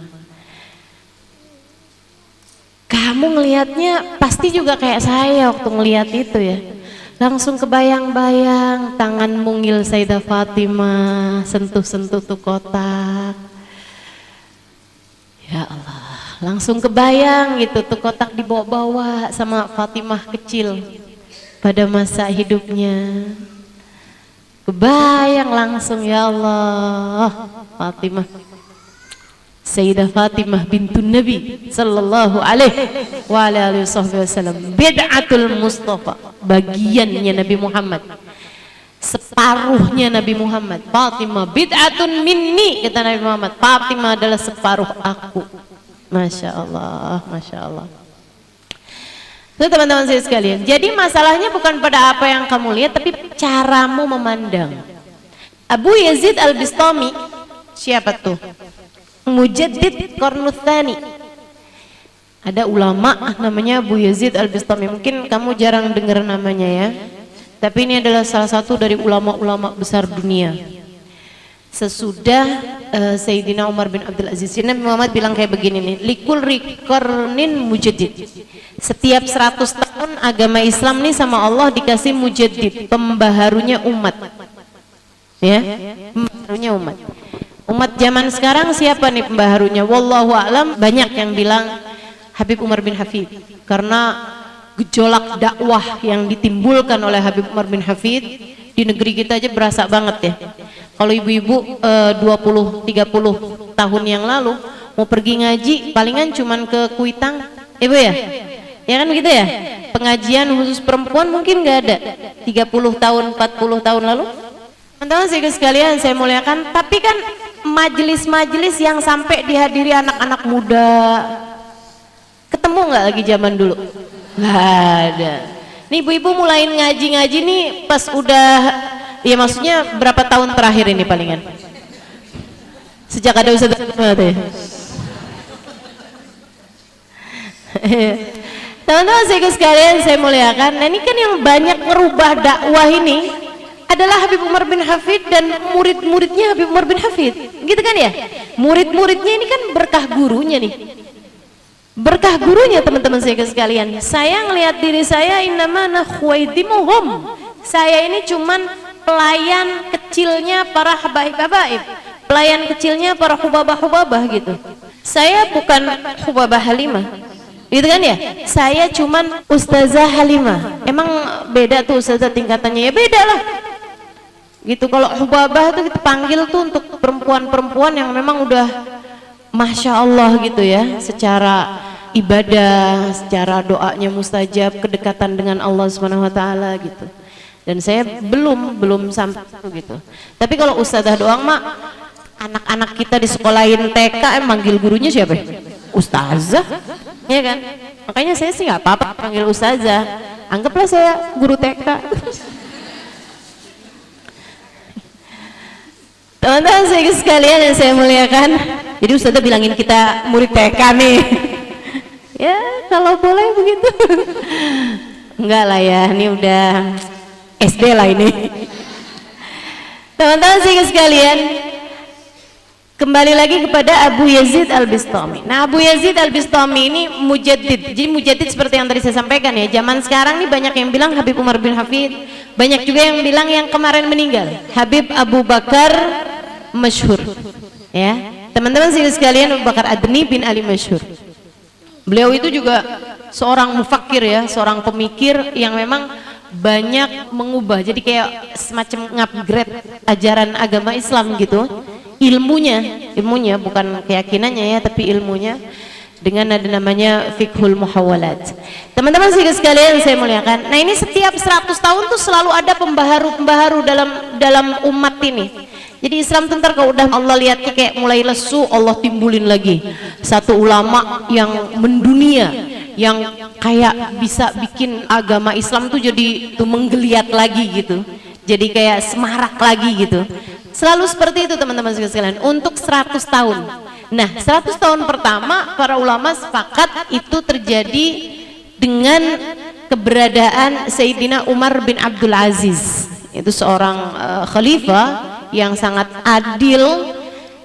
Kamu ngelihatnya pasti juga kayak saya waktu ngelihat itu ya. Langsung kebayang-bayang tangan mungil Sayyidah Fatimah sentuh-sentuh tuh kotak. Ya Allah, langsung kebayang gitu tuh kotak dibawa-bawa sama Fatimah kecil pada masa hidupnya. Kebayang langsung, ya Allah, Fatimah, Sayyidah Fatimah bintun Nabi sallallahu alaihi wasallam, bid'atul Mustafa, bagiannya Nabi Muhammad, separuhnya Nabi Muhammad. Fatimah bid'atun minni, kata Nabi Muhammad, Fatimah adalah separuh aku. Masya Allah, Masya Allah. Itu teman-teman saya sekalian, jadi masalahnya bukan pada apa yang kamu lihat, tapi caramu memandang. Abu Yazid Al-Bistami, siapa tuh? Mujaddid Qarnu Tsani. Ada ulama namanya Abu Yazid Al-Bistami, mungkin kamu jarang dengar namanya ya, tapi ini adalah salah satu dari ulama-ulama besar dunia. Sesudah Sayyidina Umar bin Abdul Aziz, Nabi Muhammad bilang kayak begini nih, likul qarnin mujaddid. Setiap 100 tahun agama Islam nih sama Allah dikasih mujaddid, pembaharunya umat. Ya, pembaharunya umat. Umat zaman sekarang siapa nih pembaharunya? Wallahu a'lam, banyak yang bilang Habib Umar bin Hafid, karena gejolak dakwah yang ditimbulkan oleh Habib Umar bin Hafid di negeri kita aja berasa banget ya. Kalau ibu-ibu 20-30 tahun yang lalu mau pergi ngaji palingan cuman ke Kuitang, ibu ya? Ya kan begitu ya? Pengajian khusus perempuan mungkin nggak ada 30 tahun, 40 tahun lalu. Teman-teman sekalian saya muliakan, tapi kan majelis-majelis yang sampai dihadiri anak-anak muda, ketemu nggak lagi zaman dulu? Nggak ada. Nih ibu-ibu mulai ngaji-ngaji nih pas udah, ya maksudnya berapa tahun terakhir ini palingan? Sejak ada Ustaz ya? Teman-teman sekalian saya muliakan, nah ini kan yang banyak merubah dakwah ini adalah Habib Umar bin Hafid dan murid-muridnya Habib Umar bin Hafid, gitu kan ya? Murid-muridnya ini kan berkah gurunya nih, berkah gurunya teman-teman sekalian. Saya ngelihat diri saya, innama ana khuwaidimuhum, saya ini cuman pelayan kecilnya para habaib-habaib, pelayan kecilnya para hubabah-hubabah gitu. Saya bukan hubabah Halimah, gitu kan ya? Saya cuman Ustazah Halimah. Emang beda tuh Ustazah tingkatannya? Ya beda lah gitu. Kalau hubabah tuh kita panggil tuh untuk perempuan-perempuan yang memang udah Masya Allah gitu ya, secara ibadah, secara doanya mustajab, kedekatan dengan Allah Subhanahu wa Ta'ala gitu. Dan saya belum sampai gitu. Tapi kalau Ustazah doang mak, anak-anak kita di sekolahin TK manggil gurunya siapa? Ustazah, ya kan? Makanya saya sih nggak apa-apa panggil Ustazah. Anggaplah saya guru TK. Teman-teman sekalian yang saya muliakan, jadi Ustazah bilangin kita murid TK nih. Ya kalau boleh begitu. Enggak lah ya, ini udah SD lah ini. Teman-teman sekalian, kembali lagi kepada Abu Yazid Al-Bistami. Nah Abu Yazid Al-Bistami ini mujaddid. Jadi mujaddid seperti yang tadi saya sampaikan ya, zaman sekarang nih banyak yang bilang Habib Umar bin Hafid, banyak juga yang bilang yang kemarin meninggal Habib Abu Bakar Masyhur ya. Teman-teman sekalian, Abu Bakar Adni bin Ali Masyhur, beliau itu juga seorang mufakir ya, seorang pemikir yang memang banyak mengubah, jadi kayak semacam ngupgrade ajaran agama Islam gitu. Ilmunya bukan keyakinannya ya, tapi ilmunya, dengan ada namanya fiqhul muhawalat. Teman-teman sekalian saya muliakan, nah ini setiap 100 tahun tuh selalu ada pembaharu dalam umat ini. Jadi Islam tuh ntar kalau udah Allah lihatnya kayak mulai lesu, Allah timbulin lagi satu ulama yang mendunia, yang kayak bisa bikin agama Islam tuh jadi tuh menggeliat lagi gitu, jadi kayak semarak lagi gitu. Selalu seperti itu teman-teman sekalian untuk 100 tahun. Nah 100 tahun pertama para ulama sepakat itu terjadi dengan keberadaan Sayyidina Umar bin Abdul Aziz. Itu seorang khalifah yang sangat adil,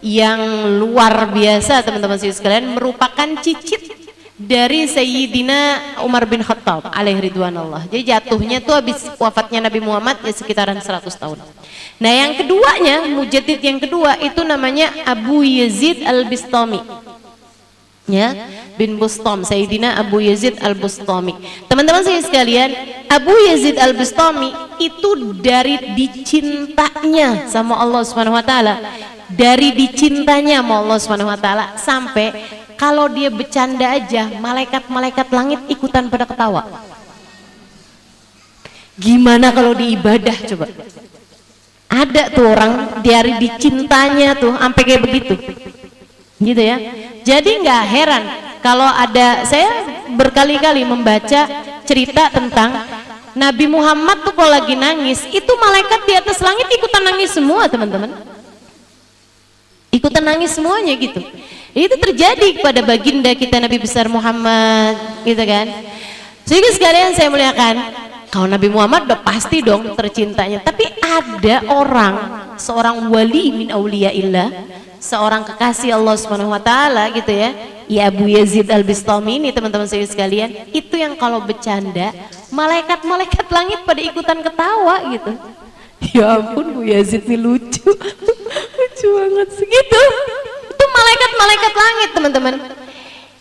yang luar biasa teman-teman sekalian, merupakan cicit dari Sayyidina Umar bin Khattab alaihi ridwanullah. Jadi jatuhnya tuh habis wafatnya Nabi Muhammad ya sekitaran 100 tahun. Nah yang keduanya, mujaddid yang kedua itu namanya Abu Yazid Al-Bistami, ya, bin Bustam, Sayyidina Abu Yazid Al-Bustami. Teman-teman saya sekalian, Abu Yazid Al-Bustami itu dari dicintanya sama Allah Subhanahu wa taala, dari dicintanya sama Allah Subhanahu wa taala sampai kalau dia bercanda aja malaikat-malaikat langit ikutan pada ketawa. Gimana kalau di ibadah coba? Ada tuh orang dari dicintanya tuh sampai kayak begitu, gitu ya. Jadi nggak heran kalau ada, saya berkali-kali membaca cerita tentang Nabi Muhammad tuh kalau lagi nangis itu malaikat di atas langit ikutan nangis semua teman-teman, ikutan nangis semuanya gitu. Itu terjadi kepada baginda kita Nabi besar Muhammad, gitu kan. Sehingga sekalian saya muliakan, kalau Nabi Muhammad udah pasti dong tercintanya. Tapi ada orang, seorang wali min auliyaillah, seorang kekasih Allah Subhanahu wa taala gitu ya. Ya Abu Yazid Al-Bistami ini teman-teman saya sekalian, itu yang kalau bercanda malaikat-malaikat langit pada ikutan ketawa gitu. Ya ampun, Bu Yazid ini lucu. Lucu banget segitu. Itu malaikat-malaikat langit teman-teman.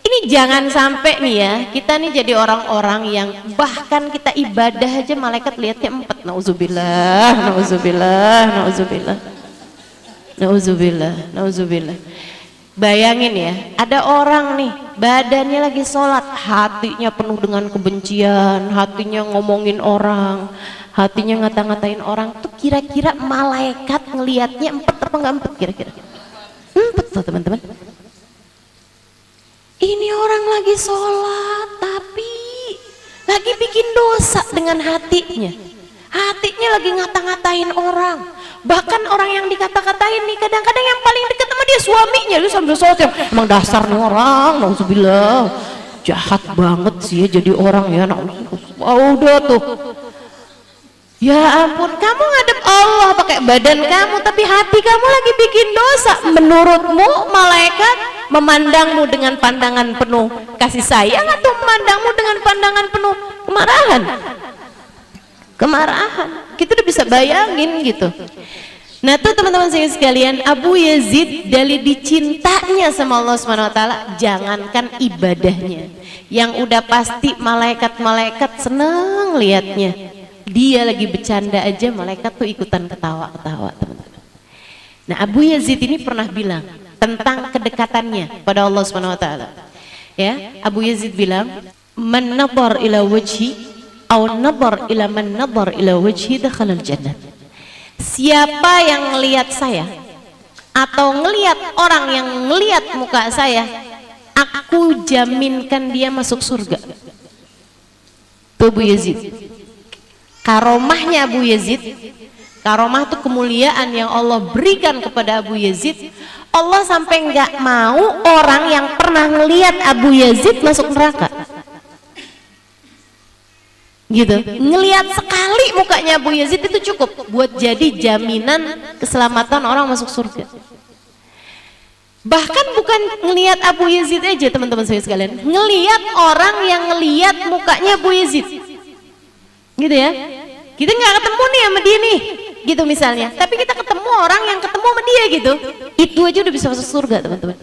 Ini jangan sampai nih ya, kita nih jadi orang-orang yang bahkan kita ibadah aja malaikat lihatnya empat. Nauzubillah, nauzubillah, nauzubillah, nauzubillah, nauzubillah. Bayangin ya, ada orang nih badannya lagi sholat, hatinya penuh dengan kebencian, hatinya ngomongin orang, hatinya ngata-ngatain orang. Tuh kira-kira malaikat ngelihatnya empat apa enggak empat kira-kira? Empat tuh teman-teman. Ini orang lagi sholat tapi lagi bikin dosa dengan hatinya. Hatinya lagi ngata-ngatain orang. Bahkan orang yang dikata-katain nih kadang-kadang yang paling dekat sama dia suaminya. Dia sambil sholat ya, emang dasar nih orang, nauzubillah, jahat banget sih ya jadi orang ya. Udah tuh. Ya ampun, kamu ngadep Allah pakai badan kamu tapi hati kamu lagi bikin dosa. Menurutmu malaikat memandangmu dengan pandangan penuh kasih sayang atau memandangmu dengan pandangan penuh kemarahan? Kemarahan. Kita udah bisa bayangin gitu. Nah tuh teman-teman saya sekalian, Abu Yazid dari dicintanya sama Allah Subhanahu wa taala, jangankan ibadahnya, yang udah pasti malaikat-malaikat seneng liatnya. Dia lagi bercanda aja malaikat tuh ikutan ketawa-ketawa teman-teman. Nah Abu Yazid ini pernah bilang tentang kedekatannya pada Allah Subhanahu wa taala. Ya, Abu Yazid bilang, "Man nadhar ila wajhi aw nadhar ila man nadhar ila wajhi dakhala al-jannah." Siapa yang ngelihat saya atau ngelihat orang yang ngelihat muka saya, aku jaminkan dia masuk surga. Tuh Abu Yazid. Karomahnya Abu Yazid, karomah itu kemuliaan yang Allah berikan kepada Abu Yazid. Allah sampai nggak mau orang yang pernah ngelihat Abu Yazid masuk neraka. Gitu, ngelihat sekali mukanya Abu Yazid itu cukup buat jadi jaminan keselamatan orang masuk surga. Bahkan bukan ngelihat Abu Yazid aja teman-teman saya sekalian, ngelihat orang yang ngelihat mukanya Abu Yazid. Gitu ya, kita nggak ketemu nih sama dia nih gitu misalnya, tapi kita ketemu orang yang ketemu sama dia gitu, itu aja udah bisa masuk surga teman-teman.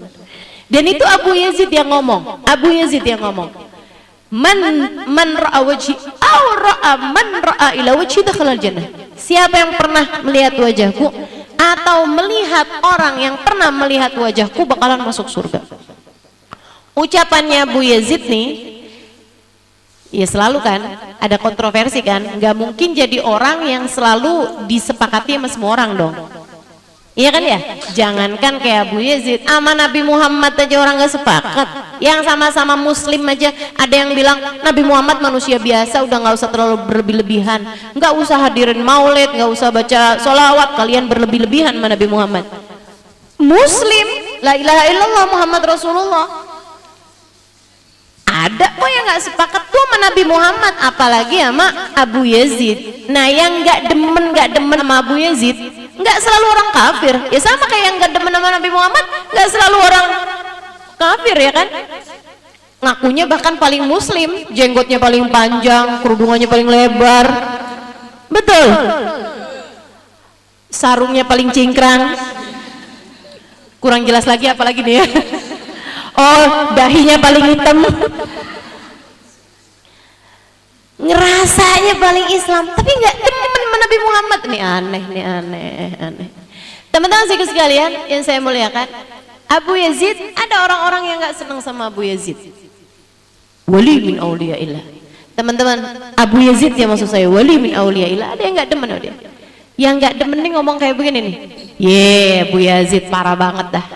Dan itu Abu Yazid yang ngomong, Abu Yazid yang ngomong, man ra'a wajhi aw ra'a man ra'a ila wajhi dakhala al-jannah. Siapa yang pernah melihat wajahku atau melihat orang yang pernah melihat wajahku bakalan masuk surga. Ucapannya Abu Yazid nih ya selalu kan ada kontroversi kan, nggak mungkin jadi orang yang selalu disepakati sama semua orang dong, iya kan ya. Jangankan kayak Abu Yazid, sama Nabi Muhammad aja orang nggak sepakat. Yang sama-sama muslim aja ada yang bilang Nabi Muhammad manusia biasa, udah nggak usah terlalu berlebih-lebihan, nggak usah hadirin maulid, nggak usah baca sholawat, kalian berlebih-lebihan sama Nabi Muhammad. Muslim, la ilaha illallah Muhammad Rasulullah. Ada kok yang nggak sepakat tuh sama Nabi Muhammad, apalagi sama Abu Yazid. Nah yang nggak demen sama Abu Yazid nggak selalu orang kafir, ya sama kayak yang nggak demen sama Nabi Muhammad nggak selalu orang kafir, ya kan? Ngakunya bahkan paling muslim, jenggotnya paling panjang, kerudungannya paling lebar, betul, sarungnya paling cingkrang, kurang jelas lagi apalagi nih ya. Oh, dahinya paling hitam, ngerasanya paling Islam, tapi nggak demen sama Nabi Muhammad. Nih aneh. Teman-teman sekalian yang saya muliakan, Abu Yazid, ada orang-orang yang nggak senang sama Abu Yazid. Wali min auliyaillah. Teman-teman, Abu Yazid ya maksud saya, wali min auliyaillah. Ada yang nggak demen sama dia. Yang nggak demen nih ngomong kayak begini nih. Abu Yazid parah banget dah.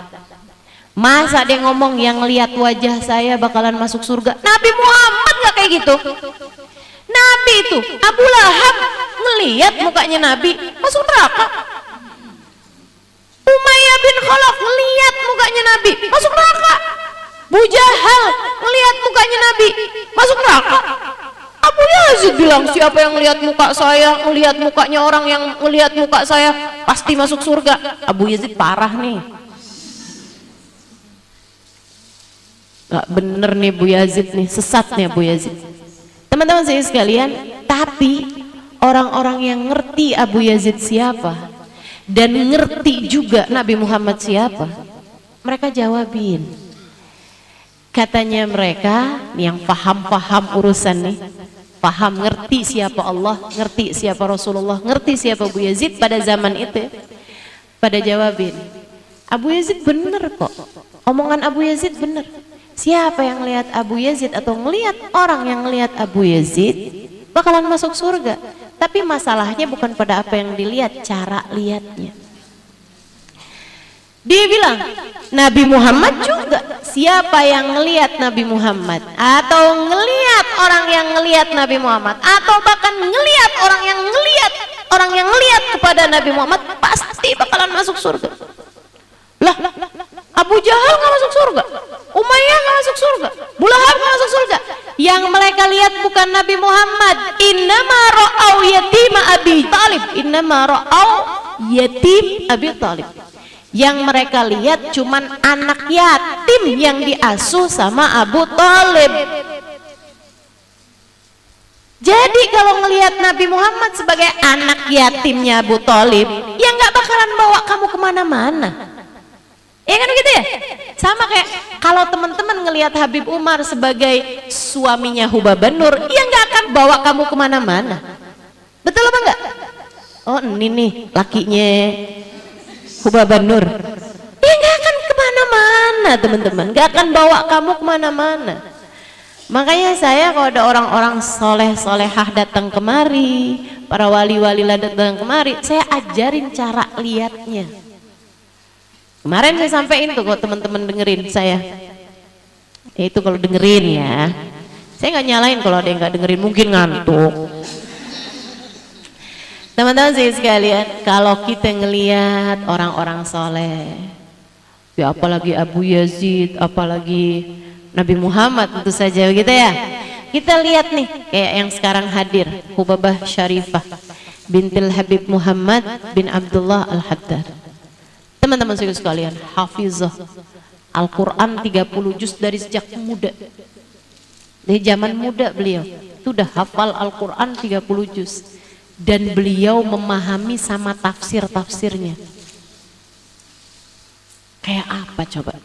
Masa dia ngomong yang lihat wajah saya bakalan masuk surga? Nabi Muhammad nggak kayak gitu. Nabi itu Abu Lahab ngelihat mukanya Nabi masuk neraka. Umayyah bin Khalaf ngelihat mukanya Nabi masuk neraka. Abu Jahal ngelihat mukanya Nabi masuk neraka. Abu Yazid bilang siapa yang ngelihat muka saya, ngelihat mukanya orang yang ngelihat muka saya pasti masuk surga. Abu Yazid parah nih. Gak bener nih Abu Yazid nih, sesat nih Abu Yazid. Teman-teman saya sekalian, tapi orang-orang yang ngerti Abu Yazid siapa dan ngerti juga Nabi Muhammad siapa, mereka jawabin. Katanya mereka yang paham urusan nih, paham ngerti siapa Allah, ngerti siapa Rasulullah, ngerti siapa Abu Yazid pada zaman itu, pada jawabin, Abu Yazid bener kok, omongan Abu Yazid bener. Siapa yang lihat Abu Yazid atau ngelihat orang yang ngelihat Abu Yazid bakalan masuk surga. Tapi masalahnya bukan pada apa yang dilihat, cara lihatnya. Dia bilang Nabi Muhammad juga. Siapa yang ngelihat Nabi Muhammad atau ngelihat orang yang ngelihat Nabi Muhammad atau bahkan ngelihat orang yang ngelihat kepada Nabi Muhammad pasti bakalan masuk surga. Lah, Abu Jahal nggak masuk surga, Umayyah nggak masuk surga, Abu Lahab nggak masuk surga. Yang mereka lihat bukan Nabi Muhammad. Innama ra'au yatim Abi Talib. Innama ra'au yatim Abi Talib. Yang mereka lihat cuman anak yatim yang diasuh sama Abu Talib. Jadi kalau ngelihat Nabi Muhammad sebagai anak yatimnya Abu Talib, ya nggak bakalan bawa kamu kemana-mana. Ya kan begitu ya? Sama kayak kalau teman-teman ngelihat Habib Umar sebagai suaminya Hubaba Nur, ya nggak akan bawa kamu kemana-mana. Betul apa enggak? Oh ini nih lakinya Hubaba Nur. Ya nggak akan kemana-mana teman-teman, nggak akan bawa kamu kemana-mana. Makanya saya kalau ada orang-orang soleh-solehah datang kemari, para wali-wali datang kemari, saya ajarin cara lihatnya. Kemarin saya sampaikan tuh kalau teman-teman dengerin saya. Itu kalau dengerin ya. Saya nggak nyalain kalau ada yang nggak dengerin, mungkin ngantuk. Teman-teman saya sekalian, kalau kita ngelihat orang-orang soleh, ya apalagi Abu Yazid, apalagi Nabi Muhammad tentu saja gitu ya. Kita lihat nih kayak yang sekarang hadir, Hubabah Syarifah bintil Habib Muhammad bin Abdullah Al-Haddad. Teman-teman sekalian, hafizah Al-Quran 30 juz dari sejak muda. Dari zaman muda beliau sudah hafal Al-Quran 30 juz. Dan beliau memahami sama tafsir-tafsirnya. Kayak apa coba?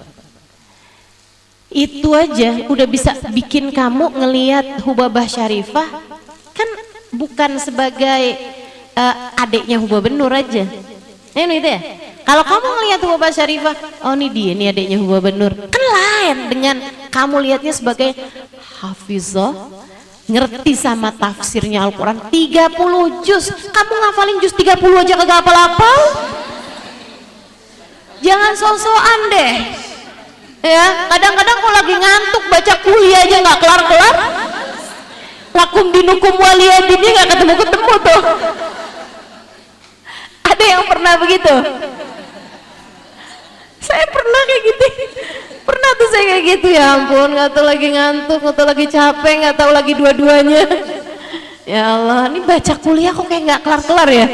Itu aja udah bisa bikin kamu ngelihat Hubabah Syarifah. Kan bukan sebagai adiknya Hubabah Nur aja. Ini itu ya. Kalau kamu ngelihat Hubabah Syarifah, oh ini dia nih adiknya Hubabah Nur, kan lain dengan kamu lihatnya sebagai hafizah, ngerti sama tafsirnya Al-Quran 30 juz. Kamu ngafalin juz 30 aja kagak hafal-hafal? Jangan sok-sokan deh. Ya, kadang-kadang kalau lagi ngantuk baca kuliah aja nggak kelar-kelar. Lakum dinukum waliyadini nggak ketemu-ketemu tuh. Ada yang pernah begitu? Saya pernah kayak gitu. Pernah tuh saya kayak gitu, ya ampun, nggak tahu lagi ngantuk, nggak tahu lagi capek, nggak tahu lagi dua-duanya. Ya Allah, ini baca kuliah kok kayak nggak kelar-kelar ya.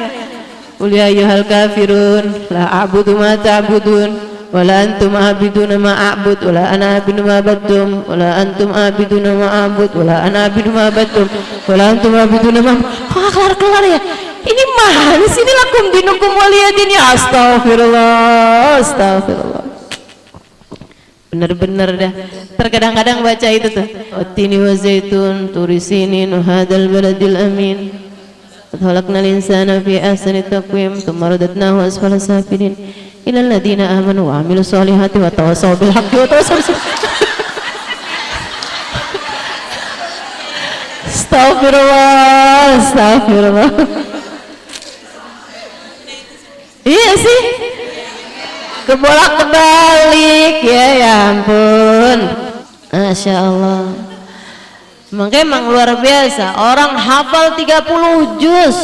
Kuliah ayyuhal kafirun, la a'budu ma ta'budun. Wala antum abiduna ma a'bud wala ana abidu ma battum wala antum abiduna ma a'bud wala ana abidu ma battum wala antum abiduna ma. Kok kelar-kelar ya? Ini mana sih, ini lakum dinukum waliyadin, ya astagfirullah, astagfirullah. Bener-bener dah. Terkadang-kadang baca itu tuh. Wattini wa zaitun turisinin hadal baladil amin. Khalaqnal insana fi ahsani taqwim tsumma radadnahu asfala safilin. Ilal ladina amanu wa amilus solihati wa tawassaw bil haqqi wa tawassaw bis sabr. Astagfirullah, astagfirullah. Iya sih, kebolak-balik ya ampun. Masya Allah. Makanya emang luar biasa, orang hafal 30 juz.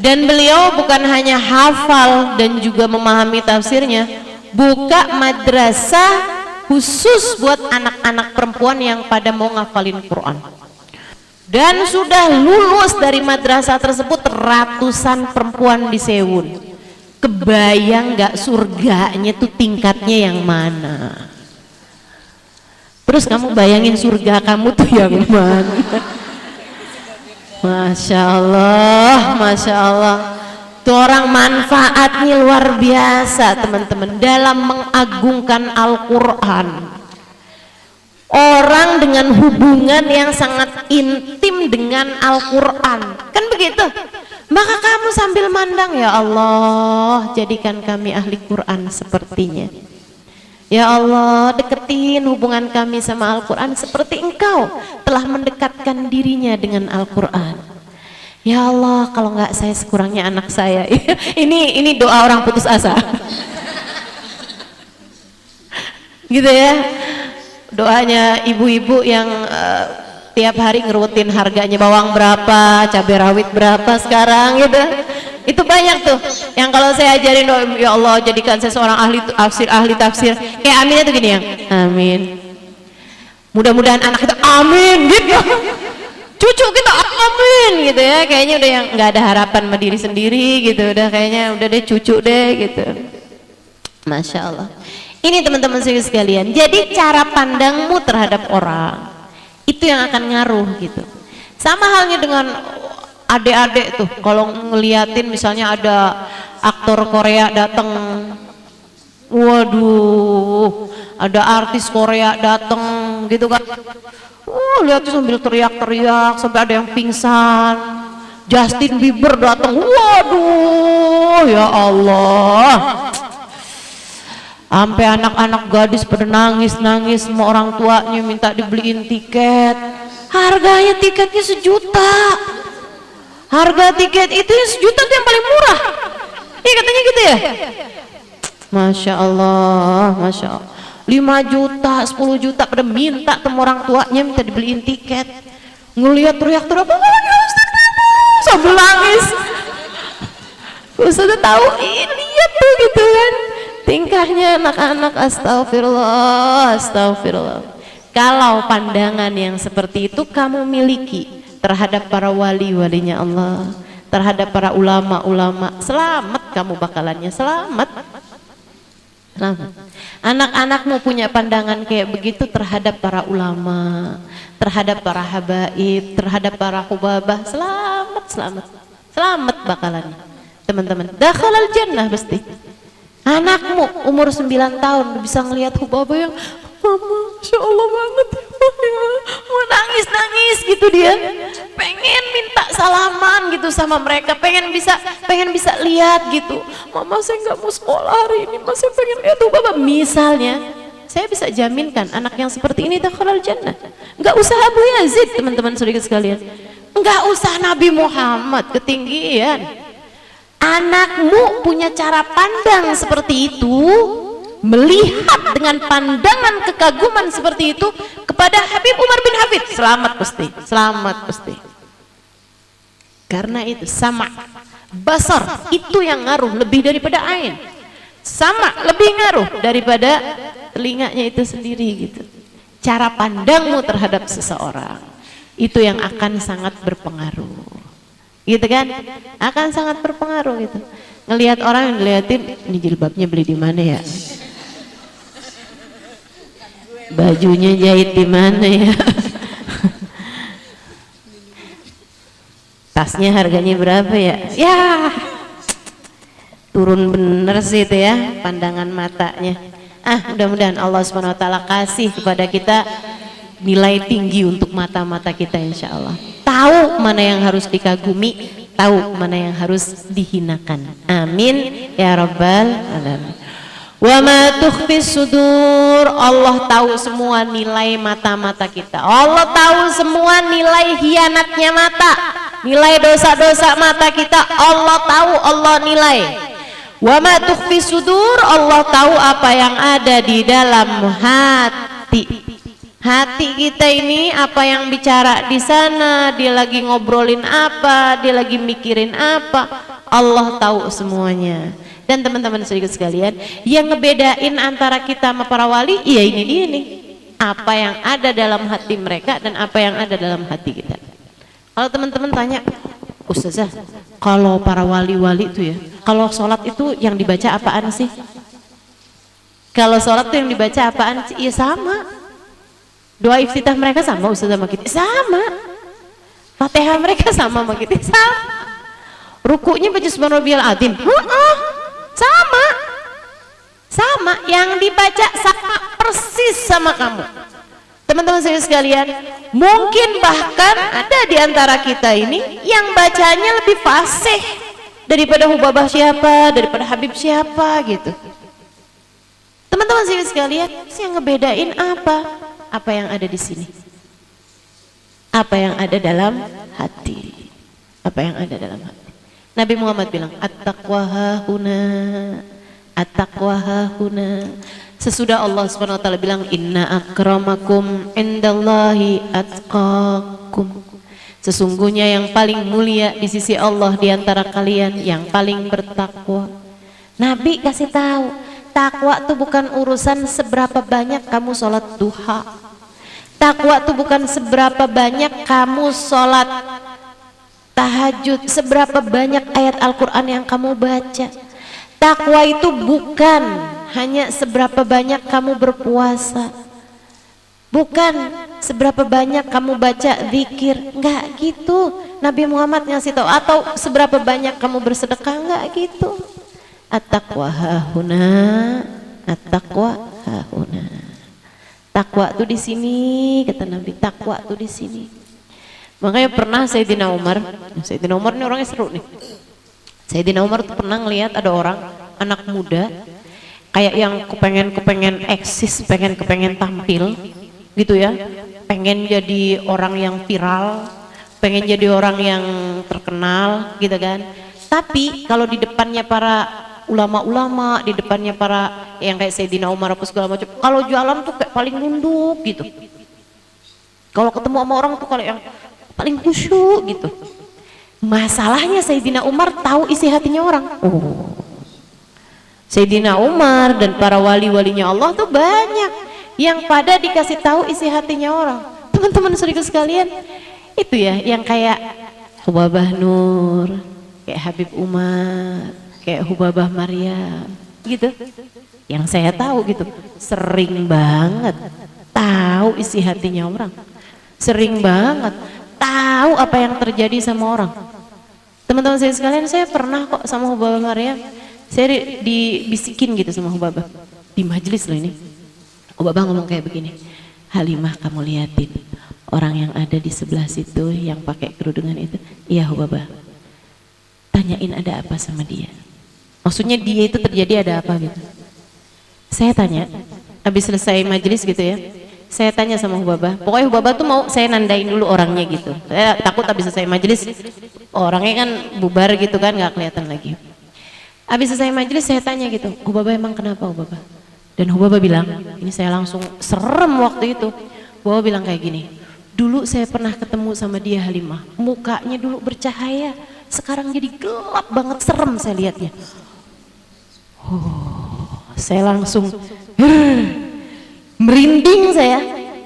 Dan beliau bukan hanya hafal dan juga memahami tafsirnya, buka madrasah khusus buat anak-anak perempuan yang pada mau ngafalin Quran. Dan sudah lulus dari madrasah tersebut ratusan perempuan di Sewun. Kebayang gak surganya tuh tingkatnya yang mana? Terus kamu bayangin surga kamu tuh yang mana? Masya Allah, Masya Allah. Itu orang manfaatnya luar biasa teman-teman dalam mengagungkan Al-Quran. Orang dengan hubungan yang sangat intim dengan Al-Quran, kan begitu? Maka kamu sambil mandang, ya Allah, jadikan kami ahli Quran sepertinya. Ya Allah, deketin hubungan kami sama Al-Quran seperti Engkau telah mendekatkan dirinya dengan Al-Quran. Ya Allah, kalau nggak saya sekurangnya anak saya. Ini doa orang putus asa. Gitu ya. Doanya ibu-ibu yang tiap hari ngerutin harganya bawang berapa, cabai rawit berapa sekarang gitu. Itu banyak tuh yang kalau saya ajarin, ya Allah jadikan saya seorang ahli tafsir. Kayak aminnya tuh gini yang amin. Mudah-mudahan anak kita amin gitu. Cucu kita amin gitu ya. Kayaknya udah yang nggak ada harapan sama diri sendiri gitu. Udah kayaknya udah deh cucu deh gitu. Masya Allah. Ini teman-teman sekalian. Jadi cara pandangmu terhadap orang itu yang akan ngaruh gitu. Sama halnya dengan adik-adik tuh, kalau ngeliatin misalnya ada aktor Korea datang, waduh, ada artis Korea datang gitu kan, lihat tuh sambil teriak-teriak sampai ada yang pingsan. Justin Bieber datang, waduh, ya Allah, sampai anak-anak gadis pada nangis-nangis, semua orang tuanya minta dibeliin tiket. Harganya tiketnya 1 juta. Harga tiket itu 1 juta itu yang paling murah. Iya katanya gitu ya. Masya Allah, Masya Allah. 5 juta, 10 juta pada minta sama orang tuanya minta dibeliin tiket. Ngeliat teriak-teriak, sambil nangis. Ustaz tahu, lihat tuh gitu kan. Tingkahnya anak-anak, astagfirullah, astagfirullah. Kalau pandangan yang seperti itu kamu miliki terhadap para wali-walinya Allah, terhadap para ulama-ulama, selamat kamu bakalannya, selamat. Selamat. Anak-anakmu punya pandangan kayak begitu terhadap para ulama, terhadap para habaib, terhadap para hubabah, selamat, selamat, selamat bakalannya. Teman-teman, dakhalal jannah pasti. Anakmu umur 9 tahun bisa ngelihat hubabah yang Masya Allah banget ya, mau nangis-nangis gitu dia, pengen minta salaman gitu sama mereka, pengen bisa lihat gitu. Mama saya nggak mau sekolah hari ini, Mas saya pengen lihat hubabah misalnya. Saya bisa jaminkan anak yang seperti ini dakhalal jannah. Nggak usah Abu Yazid teman-teman saudara sekalian, nggak usah Nabi Muhammad, ketinggian. Anakmu punya cara pandang seperti itu, melihat dengan pandangan kekaguman seperti itu kepada Habib Umar bin Hafid, selamat pasti. Karena itu sama basar itu yang ngaruh lebih daripada ain, sama lebih ngaruh daripada telinganya itu sendiri gitu. Cara pandangmu terhadap seseorang itu yang akan sangat berpengaruh, gitu kan? Akan sangat berpengaruh gitu. Ngelihat orang yang ngeliatin, ini jilbabnya beli di mana ya? Bajunya jahit di mana ya? Tasnya harganya berapa ya? Ya, turun bener sih itu ya pandangan matanya. Mudah-mudahan Allah Subhanahu wa taala kasih kepada kita nilai tinggi untuk mata-mata kita, insya Allah. Tahu mana yang harus dikagumi, tahu mana yang harus dihinakan. Amin ya rabbal alamin. Wa ma tukhfis sudur, Allah tahu semua nilai mata-mata kita. Allah tahu semua nilai hianatnya mata, nilai dosa-dosa mata kita. Allah tahu, Allah nilai. Wa ma tukhfis sudur, Allah tahu apa yang ada di dalam hati. Hati kita ini apa yang bicara di sana, dia lagi ngobrolin apa, dia lagi mikirin apa, Allah tahu semuanya. Dan teman-teman sedikit sekalian, yang ngebedain antara kita sama para wali, iya ini dia nih, apa yang ada dalam hati mereka dan apa yang ada dalam hati kita. Kalau teman-teman tanya, Ustazah, kalau para wali-wali itu ya, kalau sholat itu yang dibaca apaan sih? Kalau sholat itu yang dibaca apaan sih? Iya sama. Doa iftitah mereka sama Ustazah sama kita? Sama. Fatihah mereka sama kita? Sama. Rukunya baca subhana rabbiyal azim? Sama. Yang dibaca sama persis sama kamu. Teman-teman saya sekalian, mungkin bahkan ada di antara kita ini yang bacanya lebih fasih daripada Hubabah siapa, daripada Habib siapa gitu. Teman-teman saya sekalian, yang ngebedain apa? Apa yang ada di sini? Apa yang ada dalam hati? Apa yang ada dalam hati? Nabi Muhammad bilang, at-taqwa hahuna, at-taqwa hahuna. Sesudah Allah Subhanahu wa taala bilang, inna akramakum indallahi atqakum. Sesungguhnya yang paling mulia di sisi Allah di antara kalian yang paling bertakwa. Nabi kasih tahu, takwa itu bukan urusan seberapa banyak kamu sholat duha. Takwa itu bukan seberapa banyak kamu sholat tahajud, seberapa banyak ayat Al-Quran yang kamu baca. Takwa itu bukan hanya seberapa banyak kamu berpuasa, bukan seberapa banyak kamu baca zikir, enggak gitu. Nabi Muhammad ngasih tahu, atau seberapa banyak kamu bersedekah, enggak gitu. At-taqwa hahuna, at-taqwa hahuna. Takwa tuh di sini, kata Nabi. Takwa tuh di sini. Makanya pernah Sayyidina Umar ini orangnya seru nih. Sayyidina Umar tuh pernah ngelihat ada orang anak muda kayak yang kepengen eksis, kepengen tampil gitu ya, pengen jadi orang yang viral, pengen jadi orang yang terkenal gitu kan. Tapi kalau di depannya para ulama-ulama, di depannya para yang kayak Sayyidina Umar apa segala macam, kalau jualan tuh kayak paling nunduk gitu. Kalau ketemu sama orang tuh kalau yang paling khusyuk gitu. Masalahnya Sayyidina Umar tahu isi hatinya orang. Sayyidina Umar dan para wali-walinya Allah tuh banyak yang pada dikasih tahu isi hatinya orang. Teman-teman saudara sekalian, itu ya yang kayak Hubabah Nur, kayak Habib Umar, kayak Hubabah Maryam gitu. Yang saya tahu gitu, sering banget tahu isi hatinya orang. Sering banget tahu apa yang terjadi sama orang. Teman-teman saya sekalian, saya pernah kok sama Hubabah Maryam, saya dibisikin gitu sama Hubabah di majelis loh ini. Hubabah ngomong kayak begini, Halimah kamu liatin orang yang ada di sebelah situ yang pakai kerudungan itu. Iya Hubabah, tanyain ada apa sama dia. Maksudnya dia itu terjadi ada apa gitu. Saya tanya, habis selesai majelis gitu ya, saya tanya sama Hubabah, pokoknya Hubabah tuh mau saya nandain dulu orangnya gitu. Saya takut habis selesai majelis orangnya kan bubar gitu kan, nggak kelihatan lagi. Habis selesai majelis saya tanya gitu, Hubabah emang kenapa Hubabah? Dan Hubabah bilang, ini saya langsung serem waktu itu. Hubabah bilang kayak gini, dulu saya pernah ketemu sama dia Halimah, mukanya dulu bercahaya, sekarang jadi gelap banget, serem saya lihatnya. Saya langsung merinding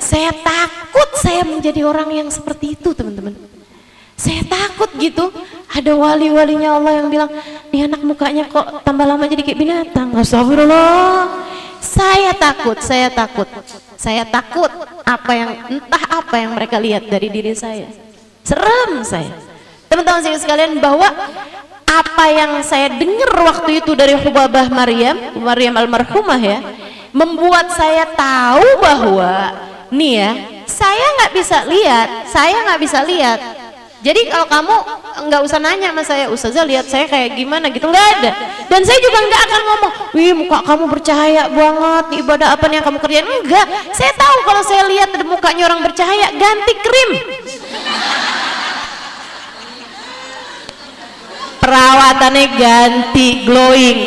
saya takut saya menjadi orang yang seperti itu, teman-teman. Saya takut gitu, ada wali-walinya Allah yang bilang, nih anak mukanya kok tambah lama jadi kayak binatang. Astagfirullah. Saya takut entah apa yang mereka lihat dari diri saya. Serem saya. Teman-teman sekalian, bahwa apa yang saya dengar waktu itu dari Hubabah Maryam almarhumah ya, membuat saya tahu bahwa nih ya, saya nggak bisa lihat. Jadi kalau kamu nggak usah nanya sama saya, Ustazah lihat saya kayak gimana gitu, nggak ada. Dan saya juga nggak akan ngomong, wih muka kamu bercahaya banget, ibadah apa nih yang kamu kerjain, enggak. Saya tahu kalau saya lihat ada mukanya orang bercahaya, ganti krim, perawatannya ganti glowing.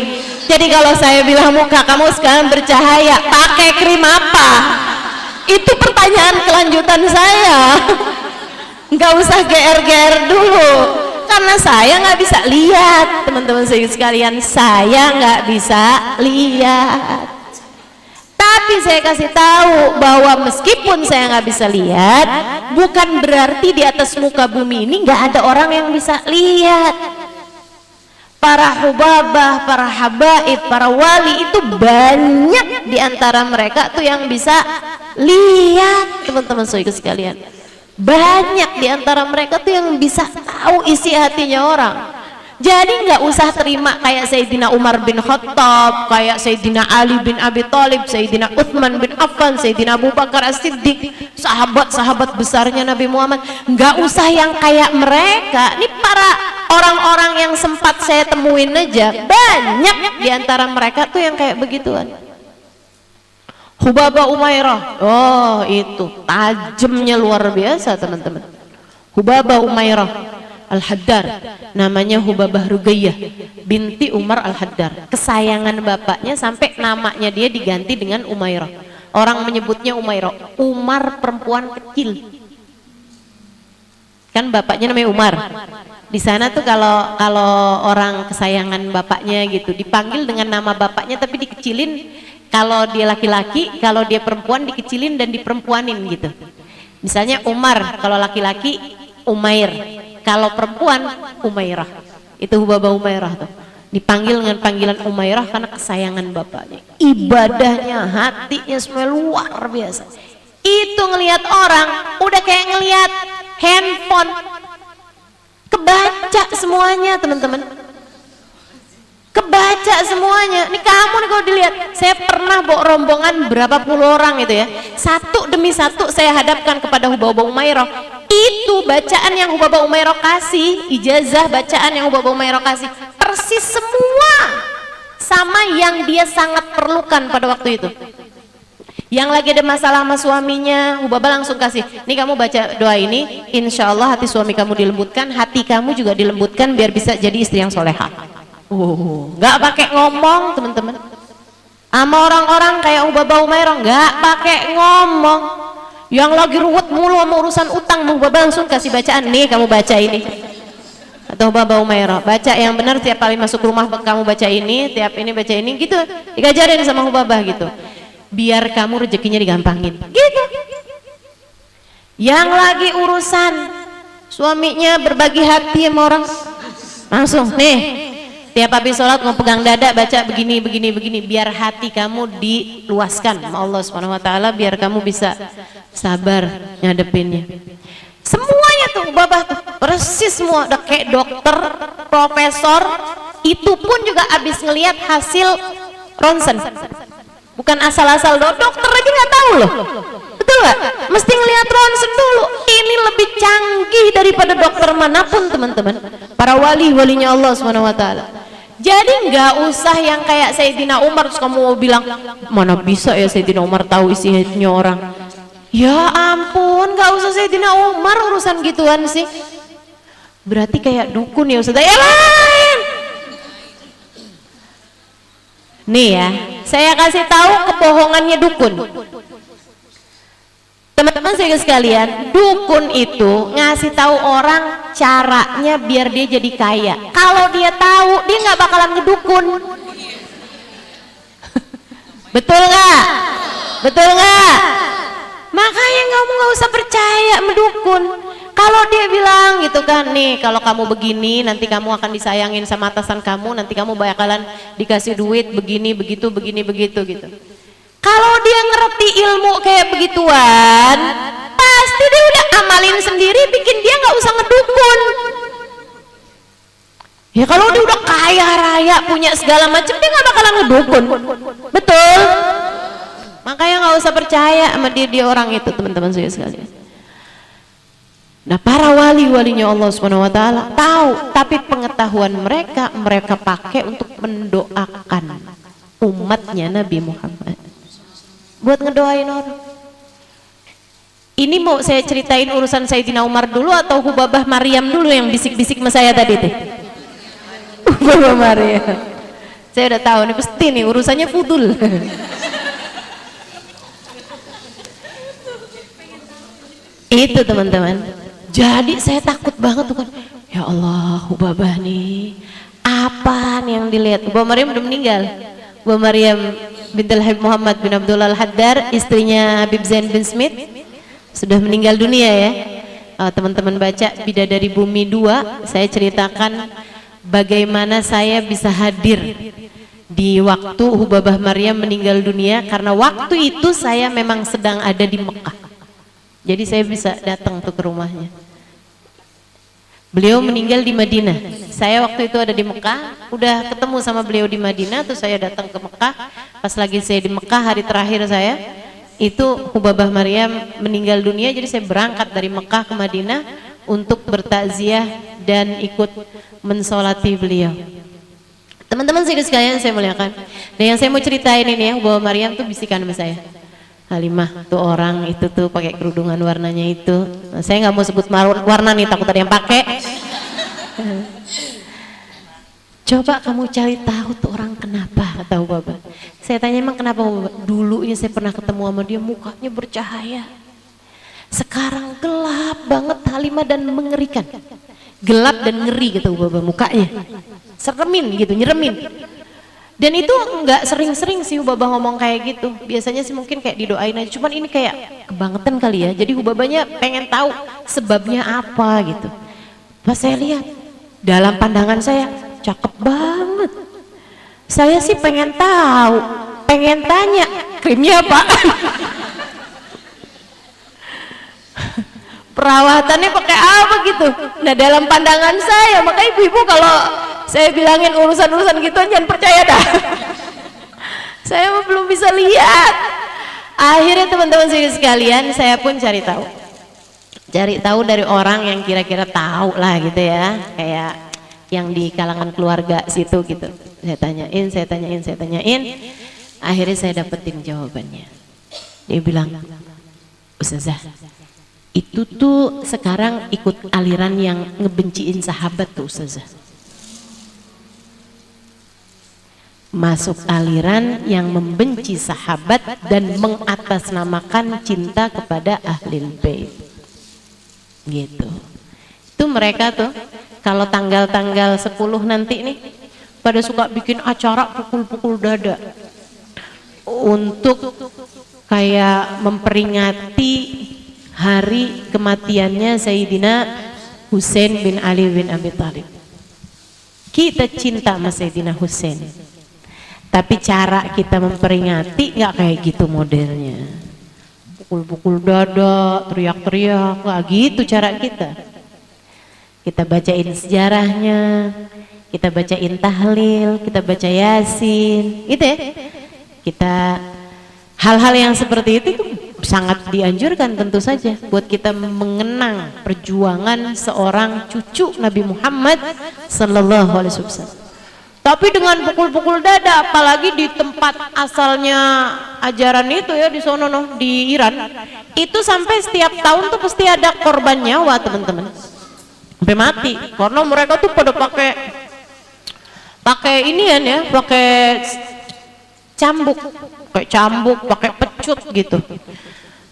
Jadi kalau saya bilang muka kamu sekarang bercahaya, pakai krim apa? Itu pertanyaan kelanjutan saya. Nggak usah GR dulu, karena saya nggak bisa lihat, teman-teman sekalian, saya nggak bisa lihat. Tapi saya kasih tahu bahwa meskipun saya nggak bisa lihat, bukan berarti di atas muka bumi ini nggak ada orang yang bisa lihat. Para hubabah, para habaib, para wali itu banyak di antara mereka tuh yang bisa lihat, teman-teman sekalian. Banyak di antara mereka tuh yang bisa tahu isi hatinya orang. Jadi nggak usah terima kayak Sayyidina Umar bin Khattab, kayak Sayyidina Ali bin Abi Thalib, Sayyidina Uthman bin Affan, Sayyidina Abu Bakar As-Siddiq, sahabat-sahabat besarnya Nabi Muhammad. Nggak usah yang kayak mereka. Ini para orang-orang yang sempat saya temuin aja, banyak di antara mereka tuh yang kayak begituan. Hubabah Umairah, oh itu tajamnya luar biasa, teman-teman. Hubabah Umairah Al-Haddar, namanya Hubabah Rugayyah binti Umar Al-Haddar, kesayangan bapaknya sampai namanya dia diganti dengan Umairah. Orang menyebutnya Umairah, Umar perempuan kecil. Kan bapaknya namanya Umar. Di sana tuh kalau orang kesayangan bapaknya gitu dipanggil dengan nama bapaknya tapi dikecilin. Kalau dia laki-laki, kalau dia perempuan dikecilin dan diperempuanin gitu. Misalnya Umar, kalau laki-laki Umair, kalau perempuan Umairah. Itu Hubabah Umairah tuh. Dipanggil dengan panggilan Umairah karena kesayangan bapaknya. Ibadahnya, hatinya semua luar biasa. Itu ngelihat orang udah kayak ngelihat handphone. Kebaca semuanya, teman-teman. Kebaca semuanya. Ini kamu nih kalau dilihat, saya pernah bawa rombongan berapa puluh orang itu ya, satu demi satu saya hadapkan kepada Hubabah Umairah. Itu bacaan yang Hubabah Umairah kasih, ijazah bacaan yang Hubabah Umairah kasih persis semua sama yang dia sangat perlukan pada waktu itu. Yang lagi ada masalah sama suaminya, Hubabah langsung kasih, nih kamu baca doa ini, insya Allah hati suami kamu dilembutkan, hati kamu juga dilembutkan biar bisa jadi istri yang solehah. Nggak pakai ngomong, teman-teman. Sama orang-orang kayak Hubabah Umairah nggak pakai ngomong. Yang lagi ruwet mulu sama urusan utang, Hubabah langsung kasih bacaan, nih kamu baca ini. Atau Hubabah Umairah, baca yang benar, tiap kali masuk rumah kamu baca ini, tiap ini baca ini, gitu. Dikajarin sama Hubabah gitu. Biar kamu rezekinya digampangin. Gitu. Yang lagi urusan suaminya berbagi hati sama orang, langsung nih. Tiap habis sholat mau pegang dada baca begini, biar hati kamu diluaskan sama Allah Subhanahu wa taala, biar kamu bisa sabar ngadepinnya. Semuanya tuh Hubabah tuh persis semua, udah kayak dokter, profesor, itu pun juga habis ngelihat hasil ronsen. Bukan asal-asal dokter aja nggak tahu loh. Betul nggak? Mesti ngelihat ronsen dulu. Ini lebih canggih daripada dokter manapun, teman-teman. Para walinya Allah Subhanahu wa taala. Jadi nggak usah yang kayak Sayyidina Umar terus kamu mau bilang, mana bisa ya Sayyidina Umar tahu isi hatinya orang. Ya ampun, nggak usah Sayyidina Umar urusan gituan sih. Berarti kayak dukun ya Ustaz. Ya lain. Nih ya, saya kasih tahu kebohongannya dukun. Teman-teman saya sekalian, dukun itu ngasih tahu orang caranya biar dia jadi kaya. Kalau dia tahu, dia nggak bakalan ngedukun. Betul nggak? Betul nggak? Makanya kamu nggak usah percaya mendukun. Kalau dia bilang gitu kan, nih kalau kamu begini nanti kamu akan disayangin sama atasan kamu, nanti kamu bakalan dikasih duit begini begitu begini begitu gitu. Kalau dia ngerti ilmu kayak begituan, pasti dia udah amalin sendiri, bikin dia nggak usah ngedukun. Ya kalau dia udah kaya raya punya segala macam, dia nggak bakalan ngedukun. Betul? Makanya nggak usah percaya sama dia orang itu, teman-teman saya sekalian. Nah, para wali-walinya Allah Subhanahu wa taala tahu, tapi pengetahuan mereka pakai untuk mendoakan umatnya Nabi Muhammad. Buat ngedoain orang. Ini mau saya ceritain urusan Sayyidina Umar dulu atau Hubabah Maryam dulu yang bisik-bisik sama saya tadi tuh? Hubabah Maryam. Saya udah tahu nih pasti nih urusannya fudul. Itu teman-teman. Jadi saya takut banget tuh kan. Ya Allah, Hubabah nih. Apa nih yang dilihat? Hubabah Maryam udah meninggal. Hubabah Maryam bintul Habib Muhammad bin Abdullah Al-Haddar, istrinya Habib Zain bin Smith, sudah meninggal dunia ya. Teman-teman baca Bidadari Bumi 2, saya ceritakan bagaimana saya bisa hadir di waktu Hubabah Maryam meninggal dunia, karena waktu itu saya memang sedang ada di Mekah. Jadi saya bisa datang tuh ke rumahnya. Beliau meninggal di Madinah. Saya waktu itu ada di Mekah, udah ketemu sama beliau di Madinah, terus saya datang ke Mekah. Pas lagi saya di Mekah, hari terakhir saya, itu Hubabah Maryam meninggal dunia, jadi saya berangkat dari Mekah ke Madinah untuk bertakziah dan ikut mensolati beliau. Teman-teman sekalian saya muliakan. Dan yang saya mau ceritain ini ya, Hubabah Maryam tuh bisikan sama saya. Halimah tuh orang itu tuh pakai kerudungan warnanya itu. Nah, saya nggak mau sebut warna nih, takut ada yang pakai. Coba kamu cari tahu tuh orang kenapa, kata Hubabah. Saya tanya emang kenapa Hubabah? Dulunya saya pernah ketemu sama dia, mukanya bercahaya. Sekarang gelap banget Halimah dan mengerikan. Gelap dan ngeri gitu Hubabah mukanya. Seremin gitu, nyeremin. Dan itu nggak sering-sering sih Hubabah ngomong kayak gitu. Biasanya sih mungkin kayak didoain aja. Cuman ini kayak kebangetan kali ya. Jadi Hubabahnya pengen tahu sebabnya apa gitu. Pas saya lihat, dalam pandangan saya cakep banget. Saya sih pengen tahu, pengen tanya krimnya apa. Perawatannya pakai apa gitu. Nah dalam pandangan saya, maka ibu-ibu kalau saya bilangin urusan-urusan gitu jangan percaya dah. Saya belum bisa lihat. Akhirnya teman-teman sekalian, saya pun cari tahu dari orang yang kira-kira tahu lah gitu ya, kayak yang di kalangan keluarga situ gitu. Saya tanyain. Akhirnya saya dapetin jawabannya. Dia bilang, Ustazah, itu tuh sekarang ikut aliran yang ngebenciin sahabat tuh Ustazah. Masuk aliran yang membenci sahabat dan mengatasnamakan cinta kepada ahlul bait. Gitu. Itu mereka tuh kalau tanggal-tanggal 10 nanti nih pada suka bikin acara pukul-pukul dada untuk kayak memperingati hari kematiannya Sayyidina Husain bin Ali bin Abi Thalib. Kita cinta sama Sayyidina Husain, tapi cara kita memperingati nggak kayak gitu modelnya. Pukul-pukul dada, teriak-teriak, nggak gitu cara kita. Kita bacain sejarahnya, kita bacain tahlil, kita baca yasin, gitu ya. Kita hal-hal yang seperti itu tuh sangat dianjurkan tentu saja buat kita mengenang perjuangan seorang cucu Nabi Muhammad sallallahu alaihi wasallam. Tapi dengan pukul-pukul dada, apalagi di tempat asalnya ajaran itu ya, di sono di Iran, itu sampai setiap tahun tuh pasti ada korban nyawa teman-teman, sampai mati karena mereka tuh pada pakai inian ya, pakai cambuk, kayak cambuk pakai pecut gitu,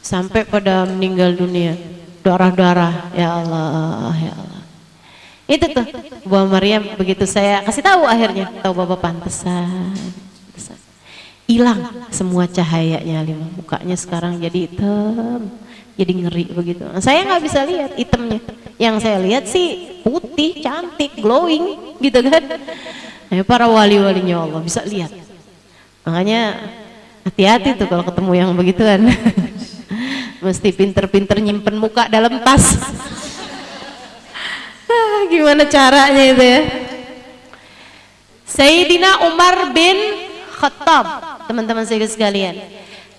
sampai pada meninggal dunia, darah-darah. Ya Allah, ya Allah. Itu tuh Bu Maryam, begitu saya kasih tahu akhirnya tahu Bapak pantesan. Hilang semua cahayanya, mukanya sekarang jadi hitam, jadi ngeri begitu. Saya nggak bisa lihat hitamnya, yang saya lihat sih putih, cantik, glowing gitu kan. Para wali-walinya Allah bisa lihat. Makanya hati-hati tuh kalau ketemu yang begituan. Mesti pinter-pinter nyimpen muka dalam tas. Gimana caranya itu ya? Sayyidina Umar bin Khattab, teman-teman saya sekalian,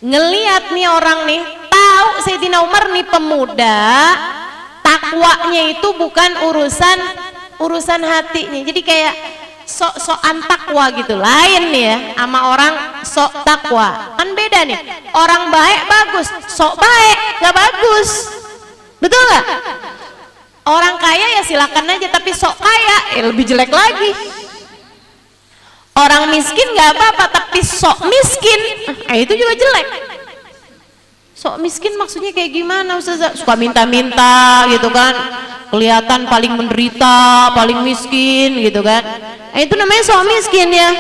ngelihat nih orang nih, tahu Sayyidina Umar nih pemuda, takwanya itu bukan urusan hatinya. Jadi kayak sok-sokan takwa gitu, lain nih ya sama orang sok takwa, kan beda nih. Orang baik bagus, sok baik gak bagus, betul gak? Orang kaya ya silakan aja, tapi sok kaya lebih jelek lagi. Orang miskin gak apa-apa, tapi sok miskin itu juga jelek. Sok miskin maksudnya kayak gimana Ustazah? Suka minta-minta gitu kan, kelihatan paling menderita, paling miskin gitu kan. Itu namanya sok miskin ya.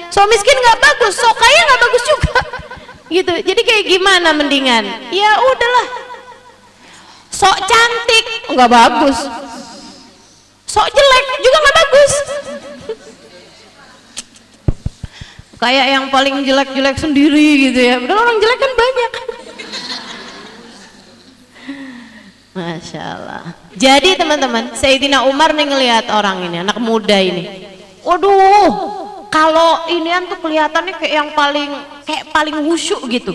Sok miskin gak bagus, sok kaya gak bagus juga gitu. Jadi kayak gimana mendingan? Ya udahlah, sok cantik nggak bagus, sok jelek juga nggak bagus. Kayak yang paling jelek-jelek sendiri gitu ya. Padahal orang jelek kan banyak. Masya Allah. Jadi teman-teman, Sayyidina Umar nih ngelihat orang ini, anak muda ini. Waduh, kalau ini tuh kelihatannya kayak yang paling khusyuk gitu.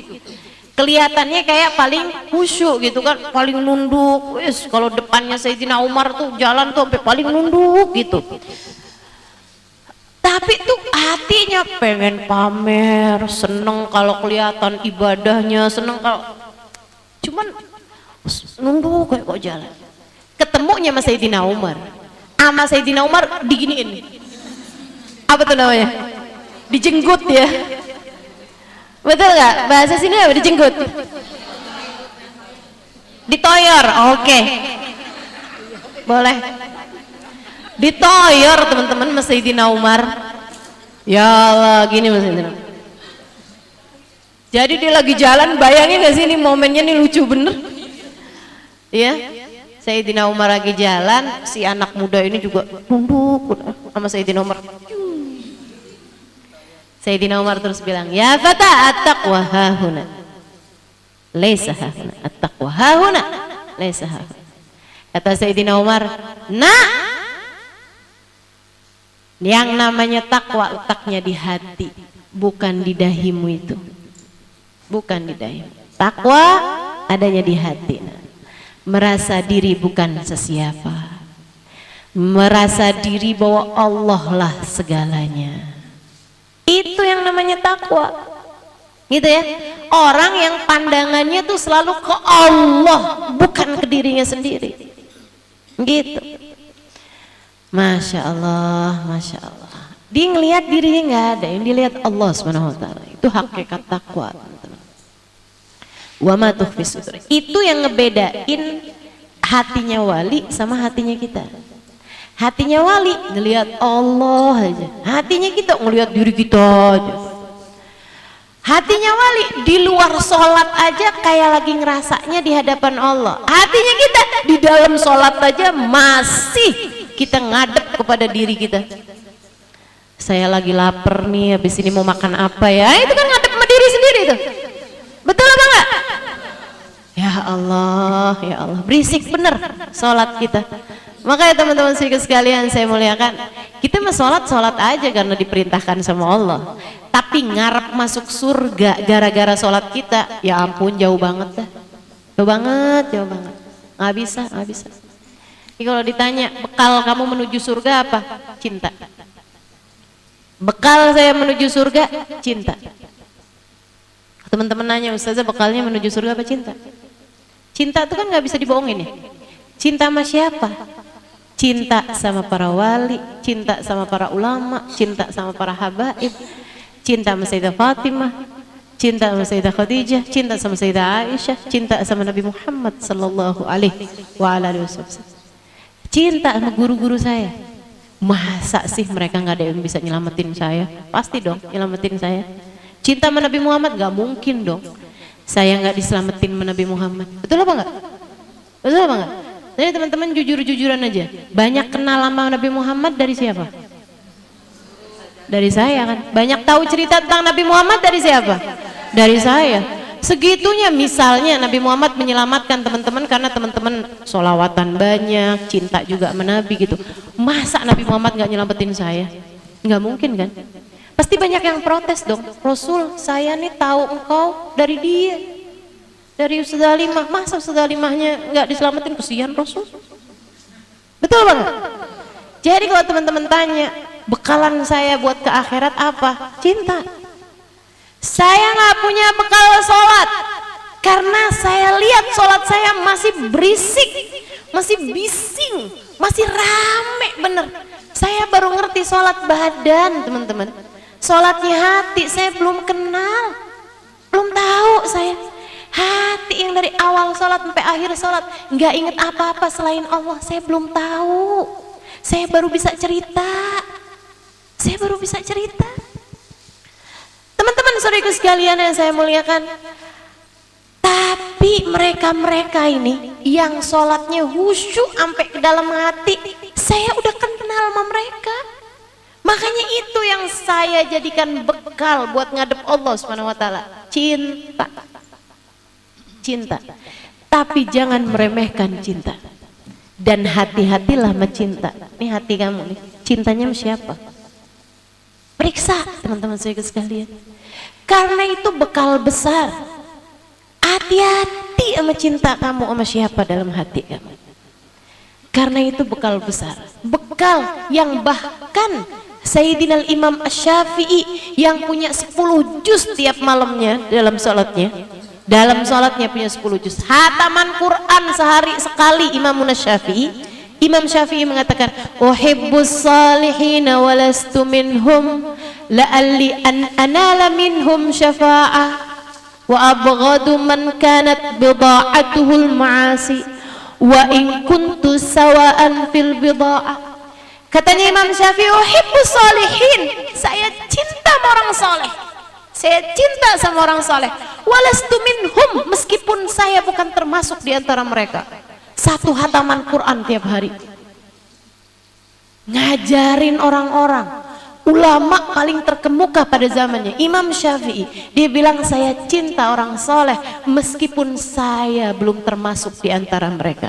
Kelihatannya kayak paling khusyuk gitu kan, paling nunduk. Wis, kalau depannya Sayyidina Umar tuh jalan tuh sampai paling nunduk gitu. Tapi tuh hatinya pengen pamer, seneng kalau kelihatan ibadahnya, seneng kalau cuman nunduk kayak kok jalan. Ketemunya sama Sayyidina Umar, sama Sayyidina Umar diginiin. Apa tuh namanya? Dijenggut ya. Betul nggak? Bahasa sini apa dijenggut? Ditoyor, oke. Boleh. Ditoyor teman-teman Mas Sayyidina Umar. Ya Allah, gini Mas Sayyidina. Jadi dia lagi jalan, bayangin gak sih ini momennya nih lucu bener. Ya, Sayyidina Umar lagi jalan, si anak muda ini juga nunduk sama Sayyidina Umar. Sayyidina Umar terus bilang, ya fata at-taqwa hahuna laisa hahuna, at-taqwa hahuna laisa hahuna. Kata Sayyidina Umar, nah, yang namanya takwa letaknya di hati, bukan di dahimu itu. Bukan di dahimu. Takwa adanya di hati. Merasa diri bukan sesiapa, merasa diri bahwa Allah lah segalanya. Itu yang namanya takwa, gitu ya. Orang yang pandangannya tuh selalu ke Allah, bukan ke dirinya sendiri, gitu. Masya Allah, Masya Allah. Dia ngelihat dirinya nggak ada, yang dilihat Allah Subhanahu Wa Taala. Itu hakikat takwa. Wa ma tukhfi sudur. Itu yang ngebedain hatinya wali sama hatinya kita. Hatinya wali ngelihat Allah aja, hatinya kita ngelihat diri kita aja. Hatinya wali di luar sholat aja kayak lagi ngerasanya di hadapan Allah. Hatinya kita di dalam sholat aja masih kita ngadep kepada diri kita. Saya lagi lapar nih, habis ini mau makan apa ya? Itu kan ngadep sama diri sendiri tuh. Betul apa enggak? Ya Allah, ya Allah, berisik bener sholat kita. Makanya teman-teman sekalian saya muliakan, kita mah sholat aja karena diperintahkan sama Allah. Tapi ngarep masuk surga gara-gara sholat kita, ya ampun jauh banget dah. Jauh banget. Nggak bisa. Jadi kalau ditanya bekal kamu menuju surga apa? Cinta. Bekal saya menuju surga cinta. Teman-teman nanya, Ustazah bekalnya menuju surga apa cinta? Cinta itu kan nggak bisa dibohongin ya. Cinta sama siapa? Cinta sama para wali, cinta sama para ulama, cinta sama para habaib, cinta sama Sayyidah Fatimah, cinta sama Sayyidah Khadijah, cinta sama Sayyidah Aisyah, cinta sama Nabi Muhammad sallallahu alaihi wasallam. Cinta sama guru-guru saya. Masa sih mereka nggak ada yang bisa nyelamatin saya? Pasti dong nyelamatin saya. Cinta sama Nabi Muhammad nggak mungkin dong saya nggak diselamatin sama Nabi Muhammad. Betul apa nggak? Betul apa nggak? Jadi teman-teman jujur-jujuran aja. Banyak kenal sama Nabi Muhammad dari siapa? Dari saya kan. Banyak tahu cerita tentang Nabi Muhammad dari siapa? Dari saya. Segitunya misalnya Nabi Muhammad menyelamatkan teman-teman karena teman-teman sholawatan banyak, cinta juga sama Nabi gitu. Masa Nabi Muhammad nggak nyelamatin saya? Nggak mungkin kan? Pasti banyak yang protes dong. Rasul, saya nih tahu engkau dari dia, dari Ustaz Halimah. Masa Ustaz Halimahnya nggak diselamatin? Kesian Rasul. Betul banget. Jadi kalau teman-teman tanya, bekalan saya buat ke akhirat apa? Cinta. Saya nggak punya bekal sholat karena saya lihat sholat saya masih berisik, masih bising, masih rame bener. Saya baru ngerti sholat badan, teman-teman. Sholatnya hati saya belum kenal, belum tahu saya. Hati yang dari awal sholat sampai akhir sholat nggak inget apa-apa selain Allah, saya belum tahu. Saya baru bisa cerita. Saya baru bisa cerita. Teman-teman saudaraku sekalian yang saya muliakan, tapi mereka-mereka ini yang sholatnya khusyuk sampai ke dalam hati, saya udah kenal sama mereka. Makanya itu yang saya jadikan bekal buat ngadep Allah Subhanahu wa taala. Cinta. Cinta. Tapi jangan meremehkan cinta. Dan hati-hatilah sama cinta. Ini hati kamu nih, cintanya sama siapa? Periksa teman-teman saya sekalian. Karena itu bekal besar. Hati-hati sama cinta kamu sama siapa dalam hati kamu. Karena itu bekal besar. Bekal yang bahkan Sayyidina Imam Asy-Syafi'i yang punya 10 juz tiap malamnya dalam sholatnya. Dalam sholatnya punya 10 juz. Hataman Quran sehari sekali Imam Asy-Syafi'i. Imam Syafi'i mengatakan, "Uhibbus salihina walastu minhum la'alli an anala minhum syafa'ah wa abghadu man kanat bida'atuhul ma'asi wa in kuntu sawa'an fil bida'ah." Katanya Imam Syafi'i, "Uhibbus salihin." Saya cinta sama orang soleh. Saya cinta sama orang soleh. Walastu minhum, meskipun saya bukan termasuk di antara mereka. Satu hataman Quran tiap hari, ngajarin orang-orang, ulama paling terkemuka pada zamannya Imam Syafi'i. Dia bilang, saya cinta orang soleh meskipun saya belum termasuk di antara mereka.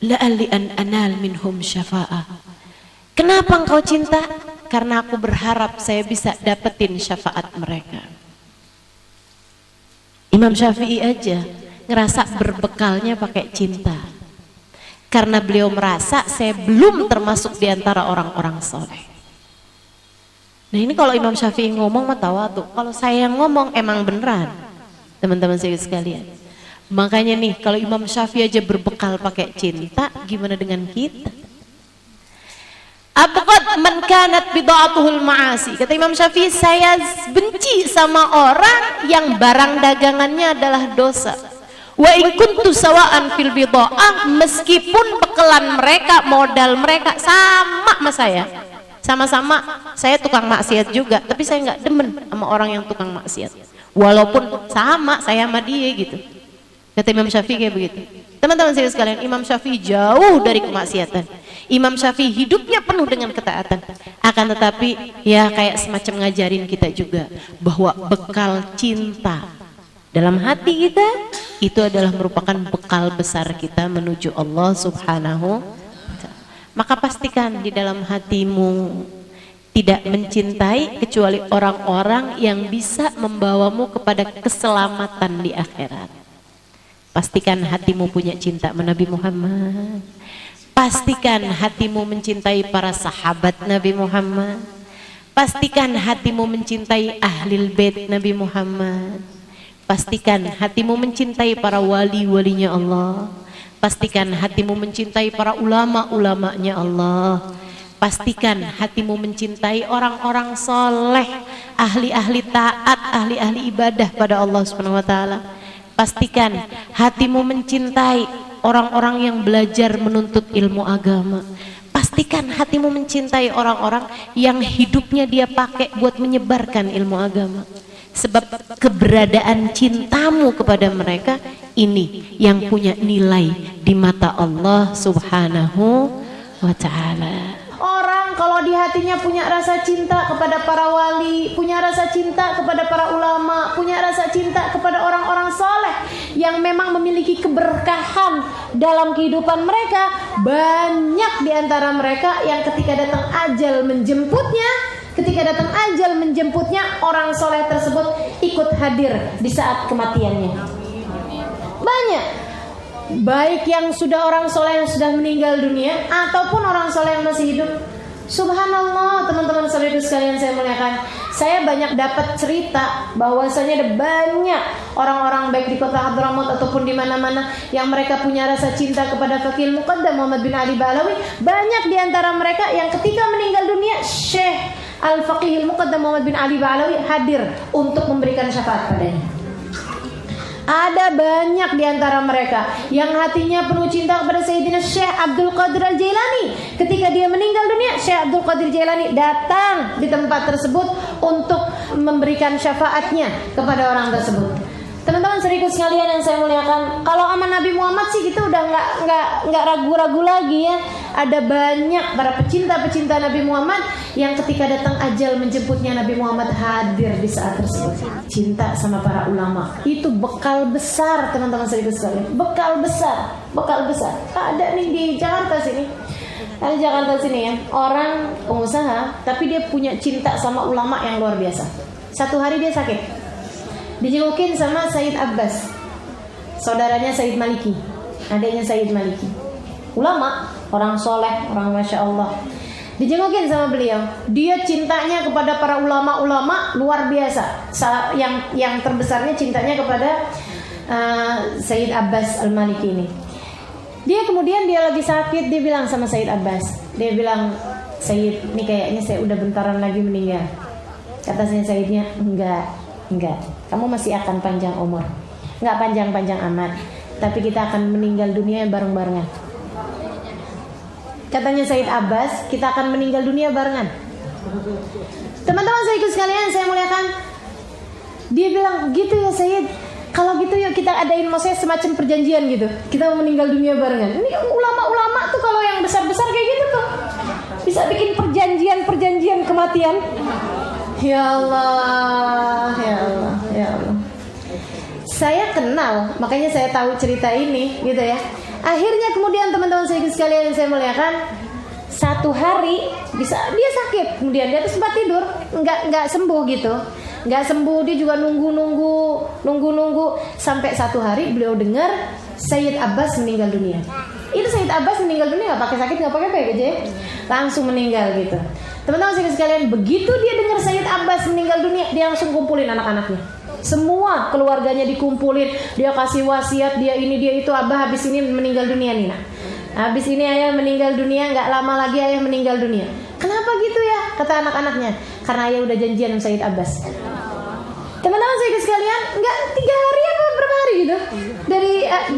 La'alli an anal minhum syafa'ah. Kenapa engkau cinta? Karena aku berharap saya bisa dapetin syafaat mereka. Imam Syafi'i aja ngerasa berbekalnya pakai cinta, karena beliau merasa saya belum termasuk di antara orang-orang soleh. Nah ini kalau Imam Syafi'i ngomong mah tawadhu, kalau saya ngomong emang beneran, teman-teman saya sekalian. Makanya nih kalau Imam Syafi'i aja berbekal pakai cinta, gimana dengan kita? Abghad man kanat bida'atuhul ma'asi. Kata Imam Syafi'i, saya benci sama orang yang barang dagangannya adalah dosa. Wa in kuntu sawa'an fil bida'ah, meskipun bekelan mereka, modal mereka sama sama saya. Sama-sama saya tukang maksiat juga, tapi saya nggak demen sama orang yang tukang maksiat. Walaupun sama saya sama dia gitu. Kata Imam Syafi'i kayak begitu. Teman-teman saya sekalian, Imam Syafi'i jauh dari kemaksiatan. Imam Syafi'i hidupnya penuh dengan ketaatan. Akan tetapi ya kayak semacam ngajarin kita juga bahwa bekal cinta dalam hati kita itu adalah merupakan bekal besar kita menuju Allah Subhanahu wa ta'ala. Maka pastikan di dalam hatimu tidak mencintai kecuali orang-orang yang bisa membawamu kepada keselamatan di akhirat. Pastikan hatimu punya cinta sama Nabi Muhammad. Pastikan hatimu mencintai para sahabat Nabi Muhammad. Pastikan hatimu mencintai ahlil bait Nabi Muhammad. Pastikan hatimu mencintai para wali-walinya Allah. Pastikan hatimu mencintai para ulama-ulamanya Allah. pastikan hatimu mencintai orang-orang soleh, ahli-ahli taat, ahli-ahli ibadah pada Allah Subhanahu wa taala. Pastikan hatimu mencintai orang-orang yang belajar menuntut ilmu agama. Pastikan hatimu mencintai orang-orang yang hidupnya dia pakai buat menyebarkan ilmu agama. Sebab keberadaan cintamu kepada mereka ini yang punya nilai di mata Allah Subhanahu wa ta'ala. Orang kalau di hatinya punya rasa cinta kepada para wali, punya rasa cinta kepada para ulama, punya rasa cinta kepada orang-orang soleh yang memang memiliki keberkahan dalam kehidupan mereka, banyak di antara mereka yang ketika datang ajal menjemputnya, orang soleh tersebut ikut hadir di saat kematiannya. Banyak, baik yang sudah orang soleh yang sudah meninggal dunia ataupun orang soleh yang masih hidup. Subhanallah, teman-teman saudara sekalian saya muliakan, saya banyak dapat cerita bahwasanya ada banyak orang-orang baik di kota Hadramaut ataupun di mana-mana yang mereka punya rasa cinta kepada Faqih Muqaddam Muhammad bin Ali Ba'alawi. Banyak di antara mereka yang ketika meninggal dunia, Syekh Al-Faqih Muqaddam Muhammad bin Ali Ba'alawi hadir untuk memberikan syafaat padanya. Ada banyak di antara mereka yang hatinya penuh cinta kepada Sayyidina Syekh Abdul Qadir Al-Jailani. Ketika dia meninggal dunia, Syekh Abdul Qadir Jailani datang di tempat tersebut untuk memberikan syafaatnya kepada orang tersebut. Teman-teman saudaraku sekalian yang saya muliakan, kalau aman Nabi Muhammad sih kita udah nggak ragu-ragu lagi ya. Ada banyak para pecinta-pecinta Nabi Muhammad yang ketika datang ajal menjemputnya, Nabi Muhammad hadir di saat tersebut. Cinta sama para ulama itu bekal besar, teman-teman saudaraku sekalian. Bekal besar. Ada nih di Jakarta sini. Ada Jakarta sini ya, orang pengusaha tapi dia punya cinta sama ulama yang luar biasa. Satu hari dia sakit, dijengukin sama Sayyid Abbas, saudaranya Sayyid Maliki, adiknya Sayyid Maliki, ulama, orang soleh, orang masya Allah. Dijengukin sama beliau. Dia cintanya kepada para ulama-ulama luar biasa. Yang terbesarnya cintanya kepada Sayyid Abbas Al-Maliki ini. Dia lagi sakit, dia bilang sama Sayyid Abbas, dia bilang, Sayyid, ini kayaknya saya udah bentaran lagi meninggal. Kata Sayyidnya, enggak, kamu masih akan panjang umur. Enggak panjang-panjang amat, tapi kita akan meninggal dunia bareng-barengan. Katanya Sayyid Abbas, kita akan meninggal dunia barengan. Teman-teman saya ikut sekalian, saya muliakan. Dia bilang, gitu ya Sayyid, kalau gitu yuk kita adain maksudnya semacam perjanjian gitu. Kita mau meninggal dunia barengan. Ini ulama-ulama tuh kalau yang besar-besar kayak gitu tuh bisa bikin perjanjian kematian. Ya Allah. Saya kenal, makanya saya tahu cerita ini gitu ya. Akhirnya kemudian teman-teman saya sekalian yang saya muliakan, satu hari dia sakit, kemudian dia tuh sempat tidur, nggak sembuh gitu. Nggak sembuh, dia juga nunggu sampai satu hari beliau dengar Sayyid Abbas meninggal dunia. Itu Sayyid Abbas meninggal dunia nggak pakai sakit, nggak pakai apa aja, langsung meninggal gitu. Teman-teman sekalian, begitu dia dengar Sayyid Abbas meninggal dunia, dia langsung kumpulin anak-anaknya, semua keluarganya dikumpulin. Dia kasih wasiat, dia ini dia itu, abah habis ini meninggal dunia nih, nah habis ini ayah meninggal dunia, nggak lama lagi ayah meninggal dunia. Kenapa gitu ya? Kata anak-anaknya, karena ayah udah janjian sama Sayyid Abbas. Teman-teman saya sekalian, nggak 3 hari apa berapa hari gitu,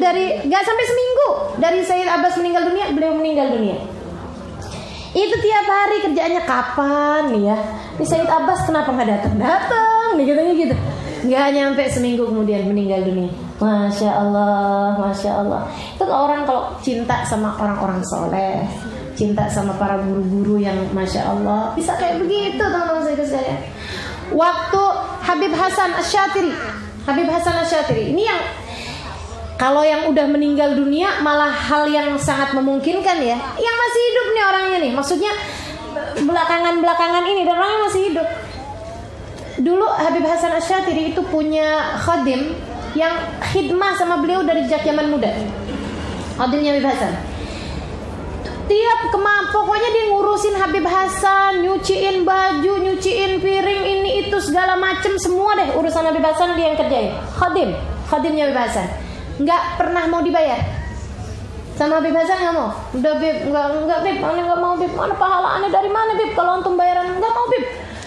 dari nggak sampai seminggu dari Sayyid Abbas meninggal dunia, beliau meninggal dunia. Itu tiap hari kerjaannya, kapan nih ya, ini Sayyid Abbas kenapa nggak datang nih, katanya gitu. Nggak nyampe seminggu kemudian meninggal dunia. Masya Allah. Itu orang kalau cinta sama orang-orang soleh, cinta sama para guru-guru yang masya Allah, bisa kayak begitu teman-teman saya sekalian. Waktu Habib Hasan Asy-Syatiri ini yang kalau yang udah meninggal dunia malah hal yang sangat memungkinkan ya. Yang masih hidup nih orangnya nih, maksudnya belakangan ini dan orangnya masih hidup. Dulu Habib Hasan Asy-Syatiri itu punya khadim yang khidmah sama beliau dari sejak zaman muda. Khadimnya Habib Hasan. Pokoknya dia ngurusin Habib Hasan, nyuciin baju, nyuciin piring, ini itu segala macem, semua deh urusan Habib Hasan dia yang kerjain. Khadimnya Habib Hasan, nggak pernah mau dibayar. Sama Habib Hasan nggak mau. Udah Bib, nggak Bib, aneh nggak mau Bib. Mana pahala aneh dari mana Bib? Kalau antum bayaran nggak mau Bib.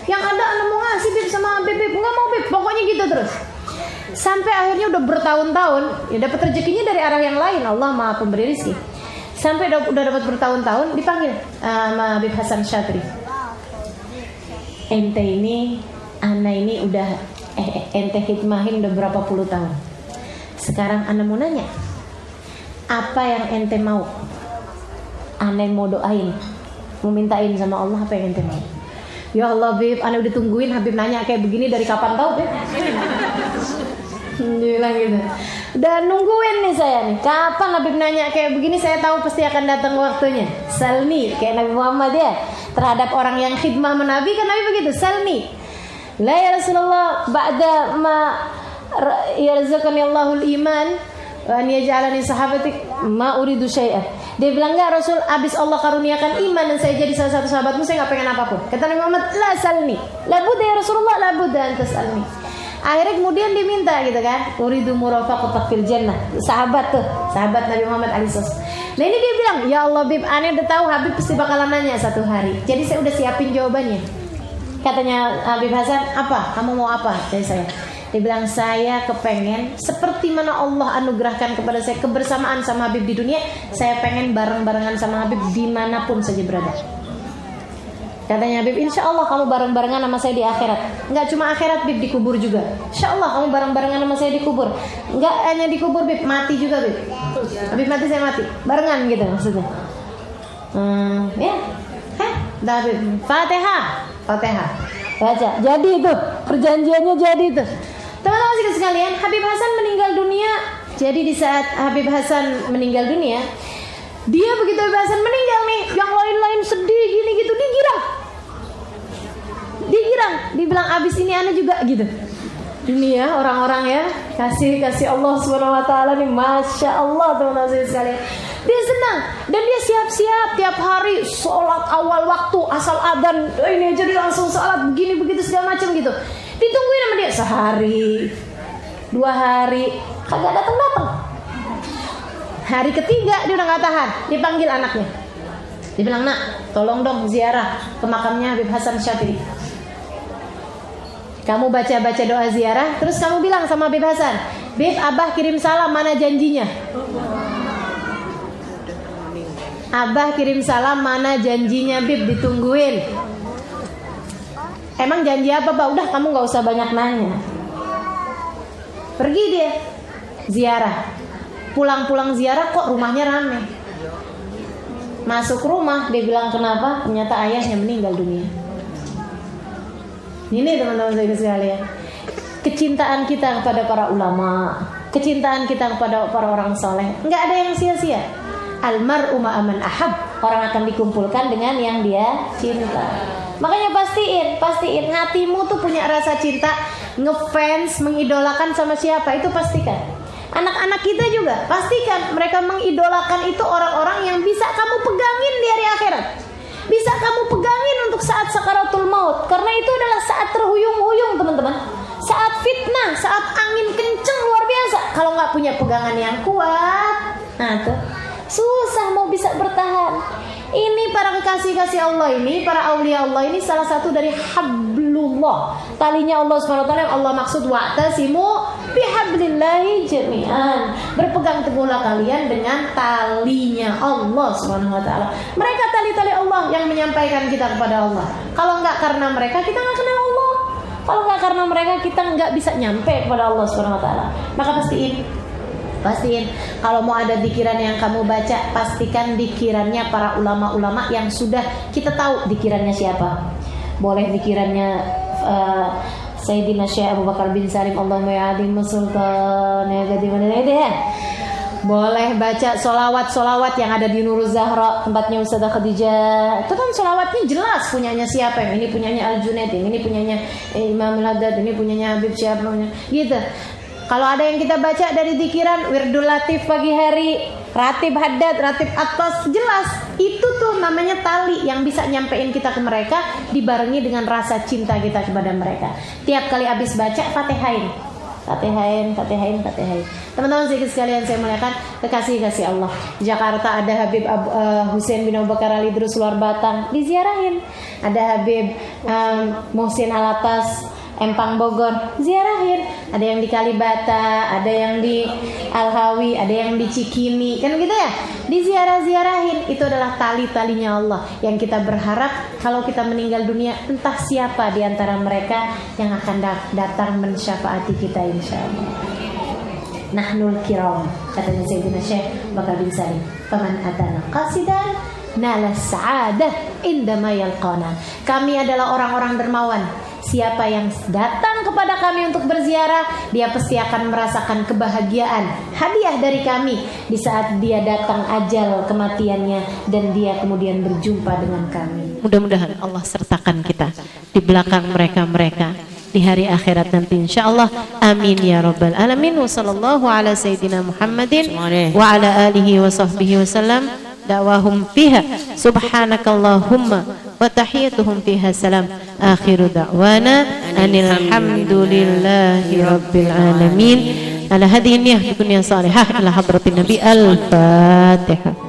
Yang ada aneh mau ngasih Bib sama Bib, nggak mau Bib. Pokoknya gitu terus. Sampai akhirnya udah bertahun-tahun, ya dapat rezekinya dari arah yang lain. Allah Maha Pemberi rezeki. Sampai udah dapat bertahun-tahun, dipanggil sama Habib Hasan Syadri. Ente ini, ana ini udah ente khidmahin udah berapa puluh tahun. Sekarang ana mau nanya, apa yang ente mau? Ana mau doain, mau mintain sama Allah apa yang ente mau? Ya Allah Bib, ana udah tungguin Habib nanya kayak begini dari kapan tahu Bib? Dia bilang gitu. Udah nungguin nih saya nih. Kapan Habib nanya kayak begini, saya tahu pasti akan datang waktunya. Salni, kayak Nabi Muhammad ya. Terhadap orang yang khidmah menabi kan Nabi begitu, salni. La ya Rasulullah, ba'da ma yarzaqani Allahul iman wa an yaj'alani sahabatik ma uridu syai'an. Dia bilang, enggak Rasul, abis Allah karuniakan iman dan saya jadi salah satu sahabatmu, saya enggak pengen apapun. Kata Nabi Muhammad, la salni. La budda ya Rasulullah, la budda anta salni. Akhirnya kemudian diminta gitu kan, uridu murafaqatak fil jannah. Sahabat tuh, sahabat Nabi Muhammad alisos. Nah ini dia bilang, ya Allah Bib, aneh udah tahu Habib pasti bakalan nanya satu hari. Jadi saya udah siapin jawabannya. Katanya Habib Hasan, apa? Kamu mau apa dari saya? Dia bilang, saya kepengen seperti mana Allah anugerahkan kepada saya kebersamaan sama Habib di dunia, saya pengen bareng-barengan sama Habib dimanapun saja berada. Katanya Habib, insya Allah kamu bareng-barengan sama saya di akhirat. Enggak cuma akhirat Bib, di kubur juga. Insya Allah kamu bareng-barengan sama saya di kubur. Enggak hanya di kubur Bib, mati juga Bib. Habib mati saya mati, barengan gitu maksudnya. Ya, dah Bib. Fatihah baca. Jadi itu perjanjiannya, jadi itu. Teman-teman sekalian, Habib Hasan meninggal dunia. Jadi di saat Habib Hasan meninggal dunia, dia begitu Habib Hasan meninggal nih, yang lain-lain sedih gini gitu, digirang, dibilang abis ini ana juga gitu. Ini ya orang-orang ya, kasih Allah Subhanahu wa taala nih, Masya Allah teman-teman sekalian. Dia senang dan dia siap-siap tiap hari sholat awal waktu, asal adzan ini jadi langsung sholat begini begitu segala macam gitu. Ditungguin sama dia sehari, 2 hari, kagak datang. Hari ketiga dia udah gak tahan, dipanggil anaknya. Dia bilang, nak, tolong dong ziarah ke makamnya Habib Hasan Syadri. Kamu baca-baca doa ziarah, terus kamu bilang sama Habib Hasan, Bib, Abah kirim salam, mana janjinya? Abah kirim salam, mana janjinya Bib, ditungguin. Emang janji apa Pak? Udah kamu gak usah banyak nanya. Pergi dia ziarah. Pulang-pulang ziarah kok rumahnya rame. Masuk rumah, dia bilang kenapa? Ternyata ayahnya meninggal dunia. Ini teman-teman sekalian, kecintaan kita kepada para ulama, kecintaan kita kepada para orang soleh, nggak ada yang sia-sia. Almar'u ma'aman ahab, orang akan dikumpulkan dengan yang dia cinta. Makanya pastiin hatimu tuh punya rasa cinta, ngefans, mengidolakan sama siapa, itu pastikan. Anak-anak kita juga pastikan mereka mengidolakan itu orang-orang yang bisa kamu pegangin di hari akhirat, bisa kamu pegangin untuk saat sakaratul maut, karena itu adalah saat terhuyung-huyung teman-teman, saat fitnah, saat angin kenceng luar biasa. Kalau nggak punya pegangan yang kuat, nah tuh susah mau bisa bertahan. Ini para kekasih-kasih Allah ini, para aulia Allah ini salah satu dari hablullah, talinya Allah SWT yang Allah maksud, wa'tasimu bihablillahi jami'an, berpegang teguhlah kalian dengan talinya Allah SWT. Mereka tali-tali Allah yang menyampaikan kita kepada Allah. Kalau enggak karena mereka, kita enggak kenal Allah. Kalau enggak karena mereka, kita enggak bisa nyampe kepada Allah SWT. Maka pastiin kalau mau ada dikiran yang kamu baca, pastikan dikirannya para ulama-ulama yang sudah kita tahu dikirannya siapa. Boleh dikirannya Sayyidina Syekh Abu Bakar bin Salim, Allahumma ya'adim sultan ya gadimana ya. Boleh baca solawat yang ada di Nuruz Zahra, tempatnya Ustazah Khadijah. Itu kan solawatnya jelas punyanya siapa, yang ini punyanya Al-Junaid, yang ini punyanya Imam Al-Haddad, ini punyanya Habib siapa gitu. Kalau ada yang kita baca dari dikiran Wirdul Latif pagi hari, Ratib Haddad, Ratib Atas, jelas itu tuh namanya tali yang bisa nyampein kita ke mereka, dibarengi dengan rasa cinta kita kepada mereka. Tiap kali habis baca Fatihain. Teman-teman sekalian saya muliakan, kekasih Allah. Di Jakarta ada Habib Husain bin Abu Bakar Ali Idrus Luar Batang, diziarahin. Ada Habib Muhsin Alatas Empang Bogor, ziarahin. Ada yang di Kalibata, ada yang di Al-Hawi, ada yang di Cikini, kan gitu ya. Diziarahin. Itu adalah tali-talinya Allah yang kita berharap kalau kita meninggal dunia, entah siapa di antara mereka yang akan datang mensyafaati kita insyaallah. Nahnul kiram, katanya Sayyidina Syekh Bakar bin Salim, faman atana qasidan nala sa'adah indama yalqana. Kami adalah orang-orang dermawan. Siapa yang datang kepada kami untuk berziarah, dia pasti akan merasakan kebahagiaan, hadiah dari kami di saat dia datang ajal kematiannya dan dia kemudian berjumpa dengan kami. Mudah-mudahan Allah sertakan kita di belakang mereka di hari akhirat nanti insyaallah. Amin ya rabbal alamin. Wa sallallahu ala sayyidina Muhammadin wa ala alihi wa sahbihi wasallam. Da'wahum fiha subhanakallahumma wa tahiyyatuhum fiha salam. Akhiru da'wana anil hamdulillahi rabbil alamin. Ala hadhihi niyyah bikunya salihah ila hadratin nabi. Al-Fatihah.